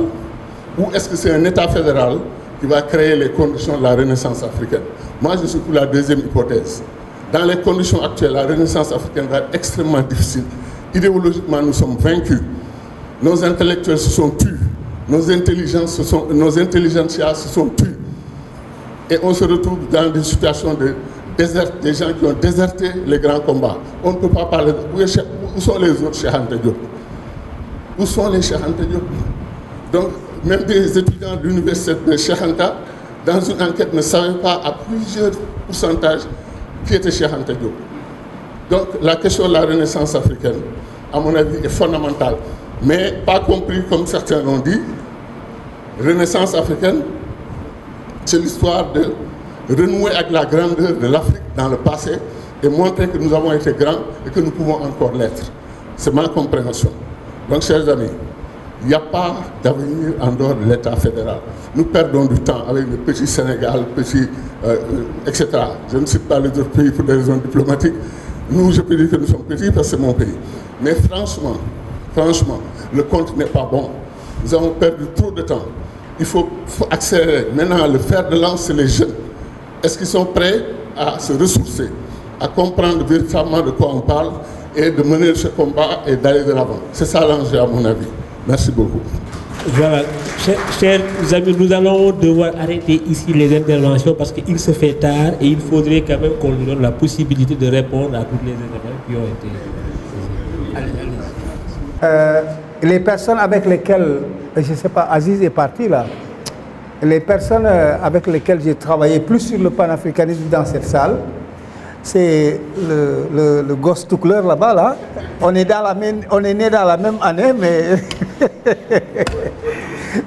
ou est-ce que c'est un État fédéral qui va créer les conditions de la Renaissance africaine? Moi, je suis pour la deuxième hypothèse. Dans les conditions actuelles, la Renaissance africaine va être extrêmement difficile. Idéologiquement, nous sommes vaincus. Nos intellectuels se sont tus. Nos intelligentsias se sont tus. Et on se retrouve dans des situations de désert, des gens qui ont déserté les grands combats. On ne peut pas parler de... Où sont les autres Cheikh Anta Diop? Où sont les Cheikh Anta Diop? Donc, même des étudiants de l'université de Cheikh Anta, dans une enquête, ne savaient pas à plusieurs pourcentages qui était Cheikh Anta Diop. Donc, la question de la Renaissance africaine, à mon avis, est fondamentale. Mais pas compris comme certains l'ont dit. Renaissance africaine, c'est l'histoire de renouer avec la grandeur de l'Afrique dans le passé et montrer que nous avons été grands et que nous pouvons encore l'être. C'est ma compréhension. Donc, chers amis, il n'y a pas d'avenir en dehors de l'État fédéral. Nous perdons du temps avec le petit Sénégal, petit, etc. Je ne cite pas les autres pays pour des raisons diplomatiques. Nous, je peux dire que nous sommes petits parce que c'est mon pays. Mais franchement, le compte n'est pas bon. Nous avons perdu trop de temps. Il faut accélérer. Maintenant, le fer de lance, c'est les jeunes. Est-ce qu'ils sont prêts à se ressourcer? à comprendre véritablement de quoi on parle et de mener ce combat et d'aller de l'avant. C'est ça l'enjeu à mon avis. Merci beaucoup. Voilà, chers amis, nous allons devoir arrêter ici les interventions parce qu'il se fait tard et il faudrait quand même qu'on lui donne la possibilité de répondre à toutes les interventions qui ont été... Les personnes avec lesquelles, je ne sais pas, Aziz est parti là, les personnes avec lesquelles j'ai travaillé plus sur le panafricanisme dans cette salle, c'est le gosse tout couleur là-bas, là. On est né dans la même année, mais...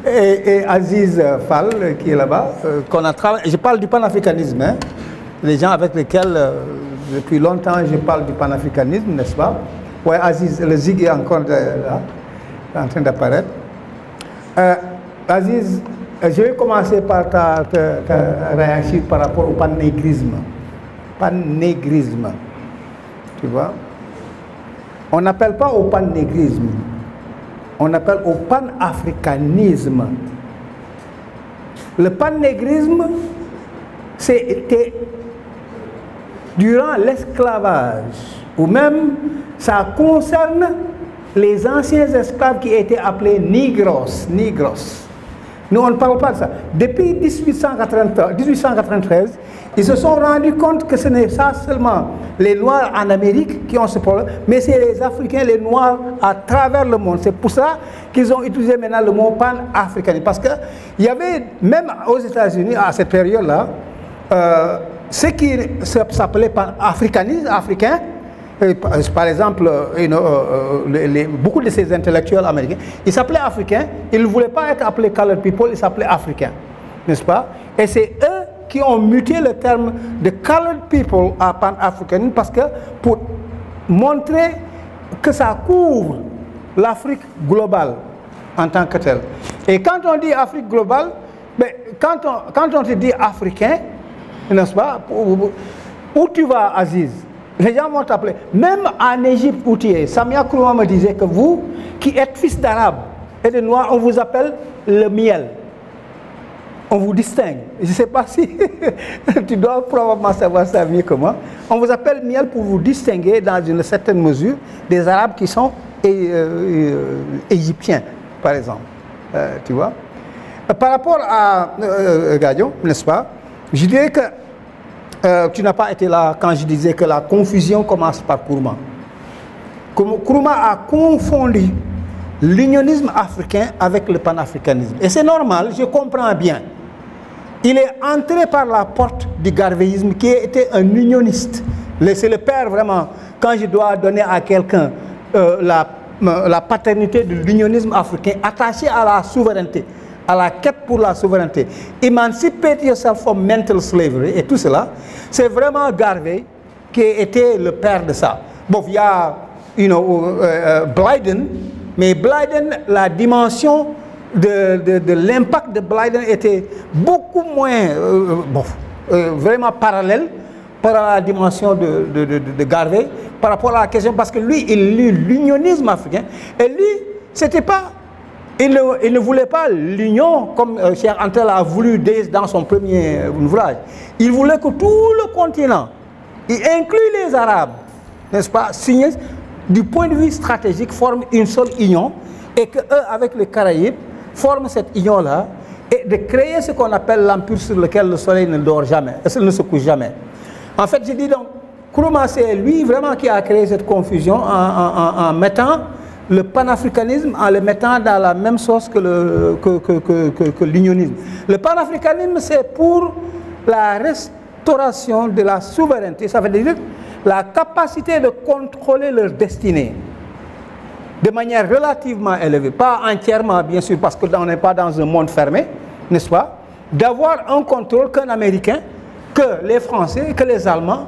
et Aziz Fall, qui est là-bas, qu'on a travaillé. Je parle du panafricanisme, hein. Les gens avec lesquels, depuis longtemps, je parle du panafricanisme, n'est-ce pas? Ouais, Aziz, le zig est encore là, en train d'apparaître. Aziz, je vais commencer par ta réaction par rapport au panégrisme. Panégrisme, tu vois? On n'appelle pas au panégrisme, on appelle au panafricanisme. Le panégrisme, c'était durant l'esclavage, ou même ça concerne les anciens esclaves qui étaient appelés nigros. Nous, on ne parle pas de ça. Depuis 1893, ils se sont rendus compte que ce n'est pas seulement les Noirs en Amérique qui ont ce problème, mais c'est les Africains, les Noirs à travers le monde. C'est pour ça qu'ils ont utilisé maintenant le mot pan-africanisme. Parce qu'il y avait, même aux États-Unis, à cette période-là, ce qui s'appelait pan-africanisme, africain, par exemple, beaucoup de ces intellectuels américains, ils s'appelaient africains, ils ne voulaient pas être appelés colored people, ils s'appelaient africains, n'est-ce pas? Et c'est eux qui ont muté le terme de colored people à pan-africanisme parce que pour montrer que ça couvre l'Afrique globale en tant que telle. Et quand on dit Afrique globale, ben, quand on te dit africain, n'est-ce pas? Où tu vas, Aziz? Les gens vont t'appeler. Même en Égypte où tu es, Samia Kourouma me disait que vous, qui êtes fils d'arabe et de noirs, on vous appelle le miel. On vous distingue. Je ne sais pas si tu dois probablement savoir ça mieux que moi. On vous appelle miel pour vous distinguer dans une certaine mesure des arabes qui sont égyptiens, par exemple. Tu vois? Par rapport à Gadio, n'est-ce pas? Je dirais que tu n'as pas été là quand je disais que la confusion commence par Kourouma. Kourouma a confondu l'unionisme africain avec le panafricanisme. Et c'est normal, je comprends bien. Il est entré par la porte du garvéisme qui était un unioniste. C'est le père vraiment, quand je dois donner à quelqu'un la paternité de l'unionisme africain attaché à la souveraineté, à la quête pour la souveraineté. Emancipate yourself from mental slavery et tout cela, c'est vraiment Garvey qui était le père de ça. Bon, il y a Blyden, mais Blyden, la dimension de l'impact de Blyden était beaucoup moins vraiment parallèle par la dimension de Garvey par rapport à la question, parce que lui, il lit l'unionisme africain et lui, c'était pas... Il ne voulait pas l'union comme Cheikh Anta a voulu dans son premier ouvrage. Il voulait que tout le continent, y inclut les Arabes, n'est-ce pas, signés du point de vue stratégique, forment une seule union et qu'eux, avec les Caraïbes, forment cette union-là et de créer ce qu'on appelle l'empire sur lequel le soleil ne dort jamais, ne se couche jamais. En fait, je dis donc, Kourouma, c'est lui vraiment qui a créé cette confusion en mettant le panafricanisme, en le mettant dans la même sauce que l'unionisme. Le panafricanisme, c'est pour la restauration de la souveraineté, ça veut dire la capacité de contrôler leur destinée de manière relativement élevée, pas entièrement bien sûr, parce qu'on n'est pas dans un monde fermé, n'est-ce pas, d'avoir un contrôle qu'un Américain, que les Français, que les Allemands,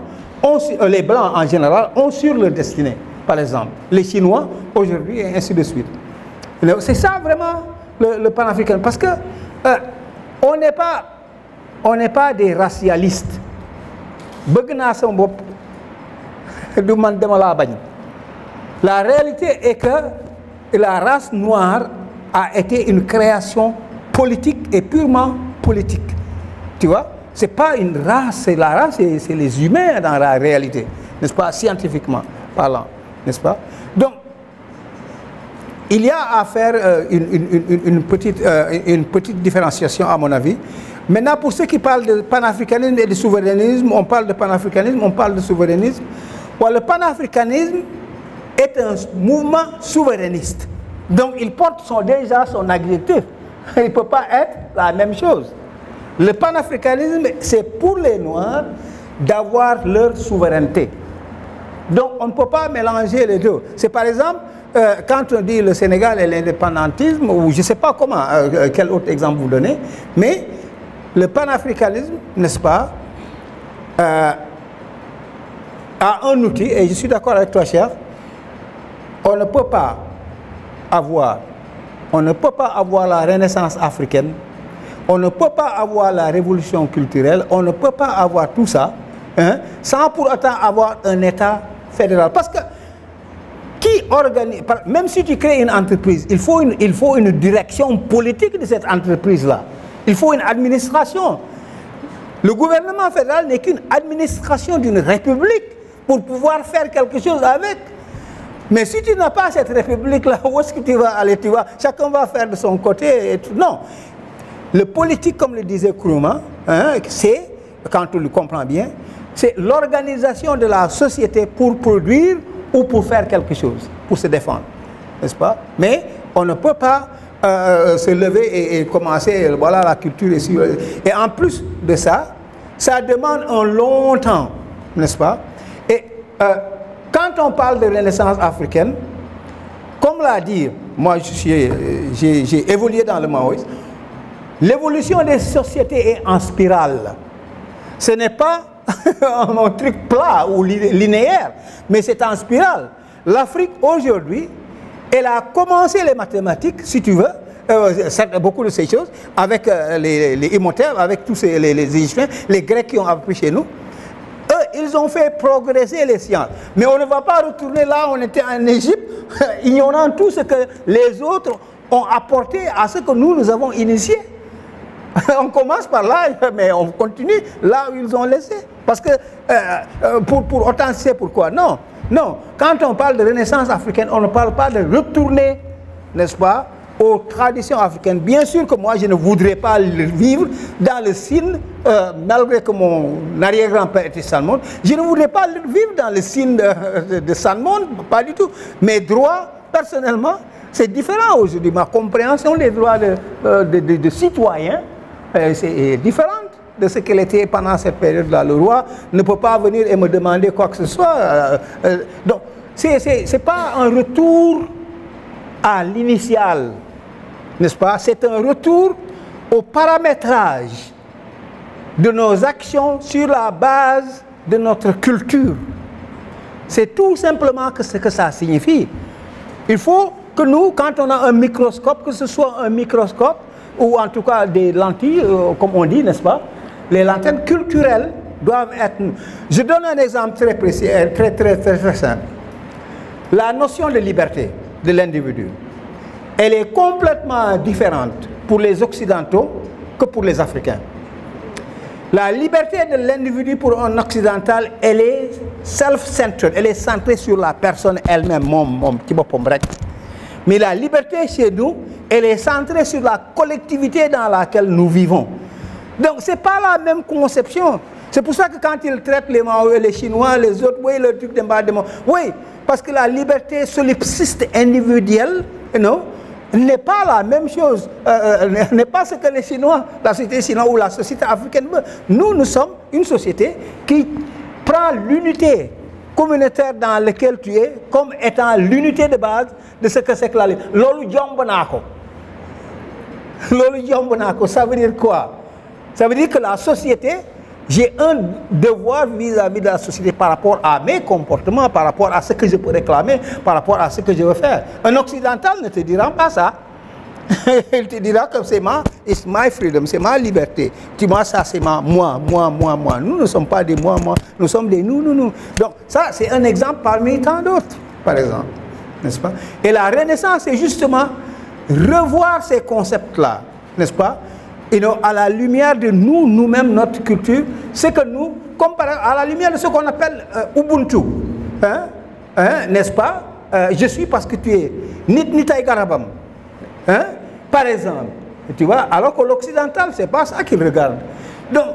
les Blancs en général, ont sur leur destinée. Par exemple, les Chinois aujourd'hui et ainsi de suite. C'est ça vraiment le panafricain. Parce que on n'est pas des racialistes. La réalité est que la race noire a été une création politique et purement politique. Tu vois? c'est pas une race, c'est la race, c'est les humains dans la réalité, n'est-ce pas, scientifiquement parlant, n'est-ce pas? Donc, il y a à faire une petite différenciation, à mon avis. Maintenant, pour ceux qui parlent de panafricanisme et de souverainisme, on parle de panafricanisme, on parle de souverainisme. Ouais, le panafricanisme est un mouvement souverainiste. Donc, il porte déjà son adjectif. Il ne peut pas être la même chose. Le panafricanisme, c'est pour les Noirs d'avoir leur souveraineté. Donc, on ne peut pas mélanger les deux. C'est par exemple, quand on dit le Sénégal et l'indépendantisme, ou je ne sais pas comment, quel autre exemple vous donnez, mais le panafricanisme, n'est-ce pas, a un outil, et je suis d'accord avec toi, cher, on ne peut pas avoir la renaissance africaine, on ne peut pas avoir la révolution culturelle, on ne peut pas avoir tout ça, hein, sans pour autant avoir un État fédéral. Parce que qui organise, même si tu crées une entreprise, il faut une direction politique de cette entreprise-là. Il faut une administration. Le gouvernement fédéral n'est qu'une administration d'une république pour pouvoir faire quelque chose avec. Mais si tu n'as pas cette république-là, où est-ce que tu vas aller? Chacun va faire de son côté. Et tout. Non. Le politique, comme le disait Nkrumah, hein, c'est, quand on le comprend bien, c'est l'organisation de la société pour produire ou pour faire quelque chose, pour se défendre. N'est-ce pas? Mais on ne peut pas se lever et commencer, voilà la culture ici. Et en plus de ça, ça demande un long temps, n'est-ce pas? Et quand on parle de renaissance africaine, comme l'a dit, moi j'ai évolué dans le maoïsme, l'évolution des sociétés est en spirale. Ce n'est pas un truc plat ou linéaire, mais c'est en spirale. L'Afrique aujourd'hui, elle a commencé les mathématiques, si tu veux, beaucoup de ces choses, avec les Imhotep, avec tous les Égyptiens, les Grecs qui ont appris chez nous. Eux, ils ont fait progresser les sciences. Mais on ne va pas retourner là, on était en Égypte, ignorant tout ce que les autres ont apporté à ce que nous avons initié. On commence par là, mais on continue là où ils ont laissé. Parce que, pour authentifier pourquoi? Non, non. Quand on parle de renaissance africaine, on ne parle pas de retourner, n'est-ce pas, aux traditions africaines. Bien sûr que moi, je ne voudrais pas vivre dans le signe, malgré que mon arrière-grand-père était Salmon, je ne voudrais pas vivre dans le signe de Salmon, pas du tout. Mes droits, personnellement, c'est différent aujourd'hui. Ma compréhension des droits de citoyens, c'est différente de ce qu'elle était pendant cette période-là. Le roi ne peut pas venir et me demander quoi que ce soit. Donc, ce n'est pas un retour à l'initial, n'est-ce pas? C'est un retour au paramétrage de nos actions sur la base de notre culture. C'est tout simplement ce que ça signifie. Il faut que nous, quand on a un microscope, que ce soit un microscope, ou en tout cas des lentilles, comme on dit, n'est-ce pas? Les lanternes culturelles doivent être... Je donne un exemple très précis, très simple. La notion de liberté de l'individu, elle est complètement différente pour les Occidentaux que pour les Africains. La liberté de l'individu pour un occidental, elle est self-centered, elle est centrée sur la personne elle-même, mon petit bombrec. Mais la liberté chez nous, elle est centrée sur la collectivité dans laquelle nous vivons. Donc ce n'est pas la même conception. C'est pour ça que quand ils traitent les Maoris, les Chinois, les autres, oui, le truc d'embardement, oui, parce que la liberté solipsiste individuelle, n'est pas la même chose, n'est pas ce que les Chinois, la société chinoise ou la société africaine veut. Nous sommes une société qui prend l'unité communautaire dans laquelle tu es comme étant l'unité de base de ce que c'est que la liberté. Lolu djombonako. Lolu djombonako, ça veut dire quoi? Ça veut dire que la société, j'ai un devoir vis-à-vis de la société par rapport à mes comportements, par rapport à ce que je peux réclamer, par rapport à ce que je veux faire. Un occidental ne te dira pas ça. Il te dira que c'est it's my freedom, c'est ma liberté. Tu vois, ça c'est moi. Nous ne sommes pas des moi, nous sommes des nous. Donc ça, c'est un exemple parmi tant d'autres, par exemple. N'est-ce pas? Et la Renaissance, c'est justement revoir ces concepts-là, n'est-ce pas? à la lumière de nous-mêmes, notre culture, c'est que nous, à la lumière de ce qu'on appelle Ubuntu, n'est-ce pas? Je suis parce que tu es Nitaï Garabam, par exemple, tu vois, alors que l'occidental, c'est pas ça qu'il regarde. Donc,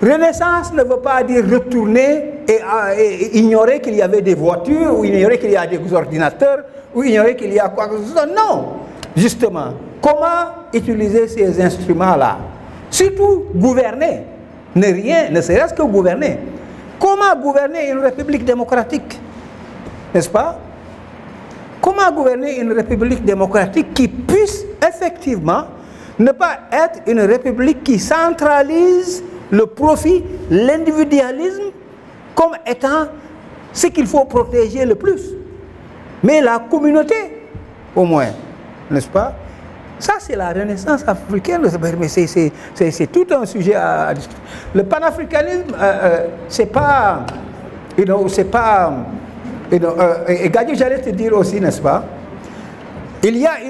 Renaissance ne veut pas dire retourner et ignorer qu'il y avait des voitures, ou ignorer qu'il y a des ordinateurs, ou ignorer qu'il y a quoi que ce soit. Non, justement, comment utiliser ces instruments-là? Surtout gouverner, ne serait-ce que gouverner. Comment gouverner une république démocratique? N'est-ce pas? Comment gouverner une république démocratique qui puisse effectivement ne pas être une république qui centralise le profit, l'individualisme comme étant ce qu'il faut protéger le plus, mais la communauté au moins, n'est-ce pas? Ça, c'est la Renaissance africaine, mais c'est tout un sujet à discuter. Le panafricanisme, c'est pas, c'est pas, et Gadi, j'allais te dire aussi, n'est-ce pas? Il y a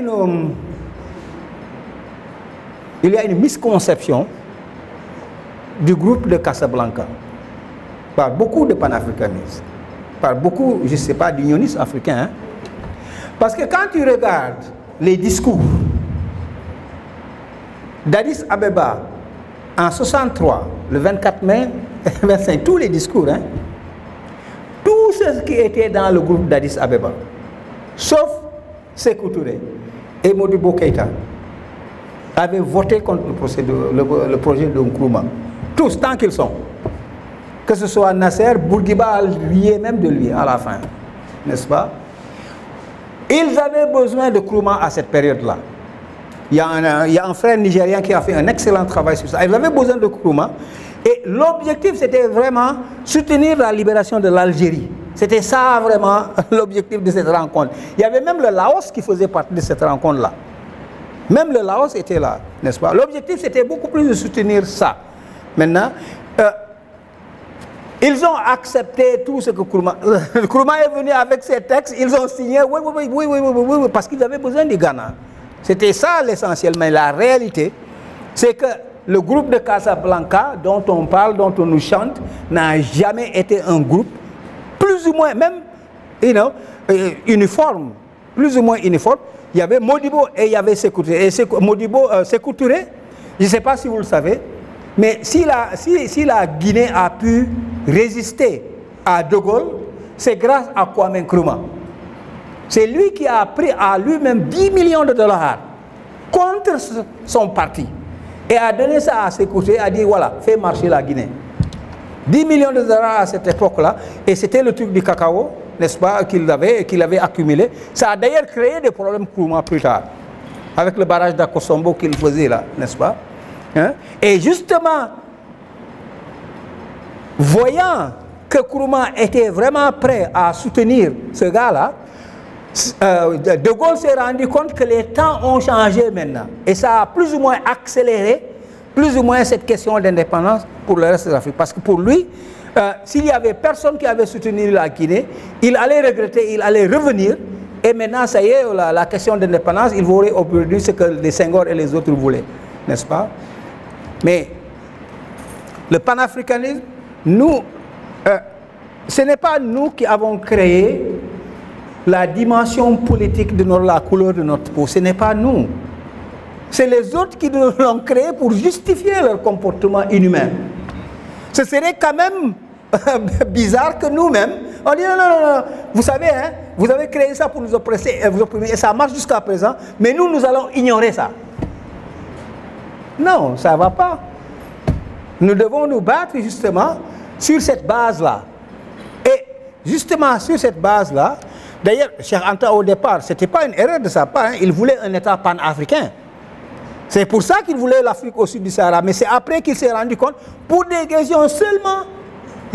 une misconception du groupe de Casablanca par beaucoup de panafricanistes, par beaucoup, je ne sais pas, d'unionistes africains, hein? Parce que quand tu regardes les discours d'Addis Abeba en 63, le 24 mai, 25, tous les discours, hein, tout ce qui était dans le groupe d'Addis Abeba, sauf Sékou Touré et Modibo Keïta, avaient voté contre le projet de Nkrumah. Tous, tant qu'ils sont. Que ce soit Nasser, Bourguiba riait même de lui à la fin, n'est-ce pas? Ils avaient besoin de Nkrumah à cette période-là. Il y a un frère nigérien qui a fait un excellent travail sur ça. Ils avaient besoin de Nkrumah. Et l'objectif, c'était vraiment soutenir la libération de l'Algérie. C'était ça vraiment l'objectif de cette rencontre. Il y avait même le Laos qui faisait partie de cette rencontre-là. Même le Laos était là, n'est-ce pas? L'objectif, c'était beaucoup plus de soutenir ça. Maintenant, ils ont accepté tout ce que Nkrumah... Nkrumah est venu avec ses textes, ils ont signé, oui, parce qu'ils avaient besoin du Ghana. C'était ça l'essentiel, mais la réalité, c'est que le groupe de Casablanca, dont on parle, dont on nous chante, n'a jamais été un groupe, plus ou moins, même, uniforme, plus ou moins uniforme. Il y avait Modibo et il y avait Sékou Touré. Et Sékou Touré, je ne sais pas si vous le savez, mais si la Guinée a pu résister à De Gaulle, c'est grâce à Kwame Nkrumah. C'est lui qui a pris à lui-même 10 millions de dollars contre son parti. Et a donné ça à Sékou Touré, a dit voilà, fais marcher la Guinée. 10 millions de dollars à cette époque-là, et c'était le truc du cacao, n'est-ce pas, qu'il avait accumulé. Ça a d'ailleurs créé des problèmes Nkrumah plus tard, avec le barrage d'Akosombo qu'il faisait là, n'est-ce pas? Hein? Et justement, voyant que Nkrumah était vraiment prêt à soutenir ce gars-là, De Gaulle s'est rendu compte que les temps ont changé maintenant. Et ça a plus ou moins accéléré, plus ou moins cette question d'indépendance pour le reste de l'Afrique. Parce que pour lui, s'il n'y avait personne qui avait soutenu la Guinée, il allait regretter, il allait revenir. Et maintenant, ça y est, la question d'indépendance, il aurait obtenu ce que les Senghor et les autres voulaient. N'est-ce pas? Mais le panafricanisme, nous, ce n'est pas nous qui avons créé la dimension politique de la couleur de notre peau. Ce n'est pas nous. C'est les autres qui l'ont créé pour justifier leur comportement inhumain. Ce serait quand même bizarre que nous-mêmes, on dit non, vous savez, hein, vous avez créé ça pour nous oppresser et vous opprimer, et ça marche jusqu'à présent, mais nous allons ignorer ça. Non, ça ne va pas. Nous devons nous battre justement sur cette base-là. Et justement sur cette base-là, d'ailleurs, Cheikh Anta au départ, ce n'était pas une erreur de sa part, hein, il voulait un État panafricain. C'est pour ça qu'il voulait l'Afrique au sud du Sahara, mais c'est après qu'il s'est rendu compte, pour des questions seulement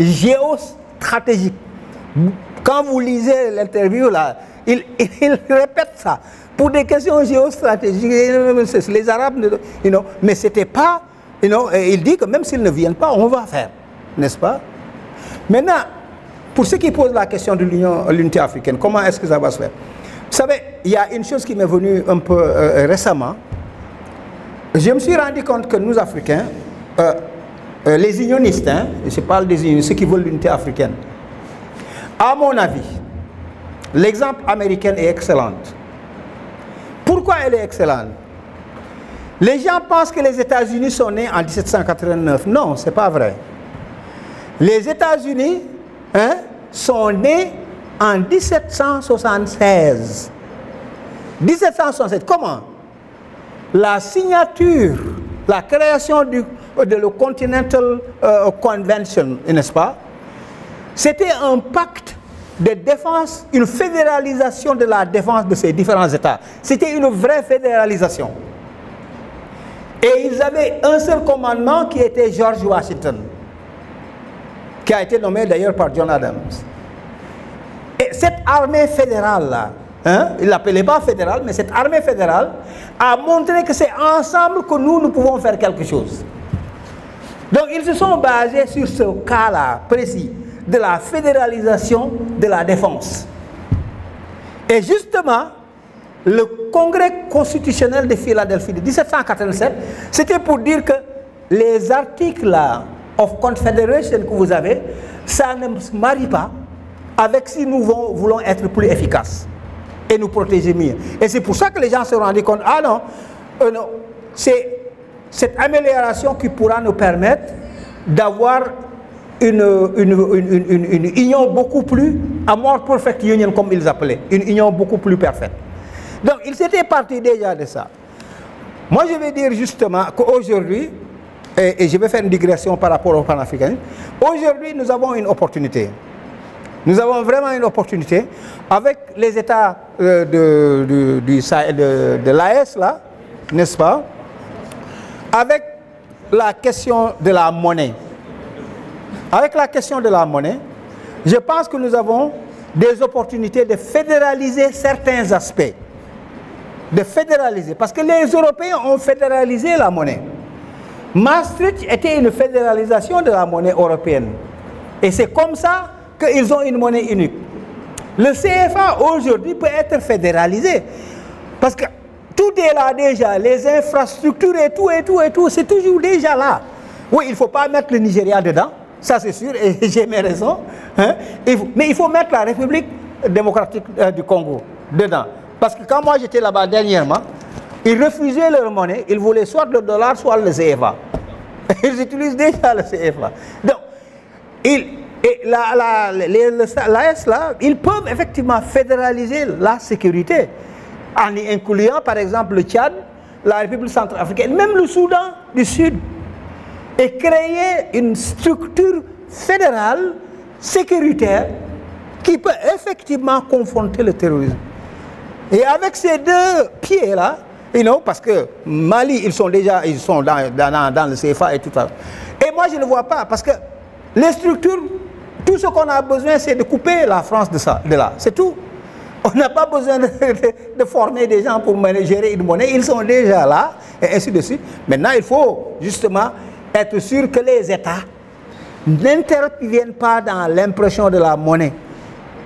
géostratégiques. Quand vous lisez l'interview là, il répète ça. Pour des questions géostratégiques, les Arabes, mais c'était pas, il dit que même s'ils ne viennent pas, on va faire, n'est-ce pas? Maintenant, pour ceux qui posent la question de l'unité africaine, comment est-ce que ça va se faire? Vous savez, il y a une chose qui m'est venue un peu récemment. je me suis rendu compte que nous, Africains, les unionistes, hein, je parle des unionistes, ceux qui veulent l'unité africaine, à mon avis, l'exemple américain est excellent. Pourquoi elle est excellente? Les gens pensent que les États-Unis sont nés en 1789. Non, ce n'est pas vrai. Les États-Unis sont nés en 1776. 1776, comment? La signature, la création de la Continental Convention, n'est-ce pas? C'était un pacte de défense, une fédéralisation de la défense de ces différents États. C'était une vraie fédéralisation. Et ils avaient un seul commandement qui était George Washington, qui a été nommé d'ailleurs par John Adams. Et cette armée fédérale-là, il ne l'appelait pas fédérale, mais cette armée fédérale a montré que c'est ensemble que nous pouvons faire quelque chose. Donc ils se sont basés sur ce cas-là précis de la fédéralisation de la défense. Et justement, le Congrès constitutionnel de Philadelphie de 1787, c'était pour dire que les articles of Confederation que vous avez, ça ne se marie pas avec si nous voulons être plus efficaces et nous protéger mieux. Et c'est pour ça que les gens se sont rendus compte, ah non, non, c'est cette amélioration qui pourra nous permettre d'avoir une union beaucoup plus, a more perfect union comme ils appelaient, une union beaucoup plus parfaite. Donc ils étaient partis déjà de ça. Moi je vais dire justement qu'aujourd'hui, et je vais faire une digression par rapport au panafricanisme, aujourd'hui nous avons une opportunité. Nous avons vraiment une opportunité avec les États de l'AES là, n'est-ce pas? Avec la question de la monnaie. Avec la question de la monnaie, je pense que nous avons des opportunités de fédéraliser certains aspects. De fédéraliser, parce que les Européens ont fédéralisé la monnaie. Maastricht était une fédéralisation de la monnaie européenne. Et c'est comme ça qu'ils ont une monnaie unique. Le CFA aujourd'hui peut être fédéralisé. Parce que tout est là déjà, les infrastructures et tout, c'est toujours déjà là. Oui, il ne faut pas mettre le Nigeria dedans, ça c'est sûr, et j'ai mes raisons. Hein? Mais il faut mettre la République démocratique du Congo dedans. Parce que quand moi j'étais là-bas dernièrement, ils refusaient leur monnaie, ils voulaient soit le dollar, soit le CFA. Ils utilisent déjà le CFA. Donc, l'AES là, ils peuvent effectivement fédéraliser la sécurité en y incluant par exemple le Tchad, la République centrafricaine, même le Soudan du Sud, et créer une structure fédérale sécuritaire qui peut effectivement confronter le terrorisme. Et avec ces deux pieds-là, parce que Mali, ils sont dans le CFA et tout ça. Et moi, je ne vois pas, parce que les structures, tout ce qu'on a besoin, c'est de couper la France de là. C'est tout. On n'a pas besoin de former des gens pour gérer une monnaie. Ils sont déjà là, et ainsi de suite. Maintenant, il faut justement être sûr que les États n'interviennent pas dans l'impression de la monnaie.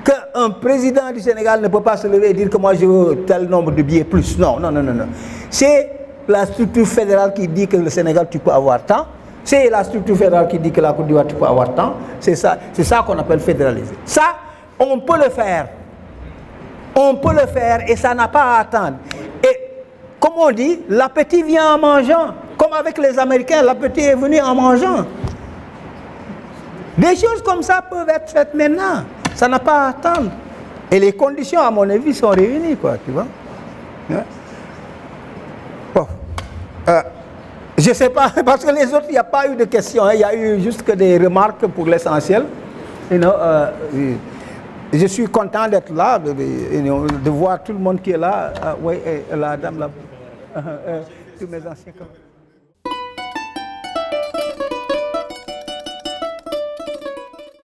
Qu'un président du Sénégal ne peut pas se lever et dire que moi je veux tel nombre de billets plus. Non, non, non, non, non. C'est la structure fédérale qui dit que le Sénégal tu peux avoir tant. C'est la structure fédérale qui dit que la Côte d'Ivoire tu peux avoir tant. C'est ça qu'on appelle fédéraliser. Ça, on peut le faire. On peut le faire et ça n'a pas à attendre. Et comme on dit, l'appétit vient en mangeant. Comme avec les Américains, l'appétit est venu en mangeant. Des choses comme ça peuvent être faites maintenant. Ça n'a pas à attendre. Et les conditions, à mon avis, sont réunies, quoi, tu vois. Bon. Je ne sais pas, parce que les autres, il n'y a pas eu de questions. Hein. Il y a eu juste que des remarques pour l'essentiel. Je suis content d'être là, de voir tout le monde qui est là. Oui, la dame là. Tous mes anciens collègues.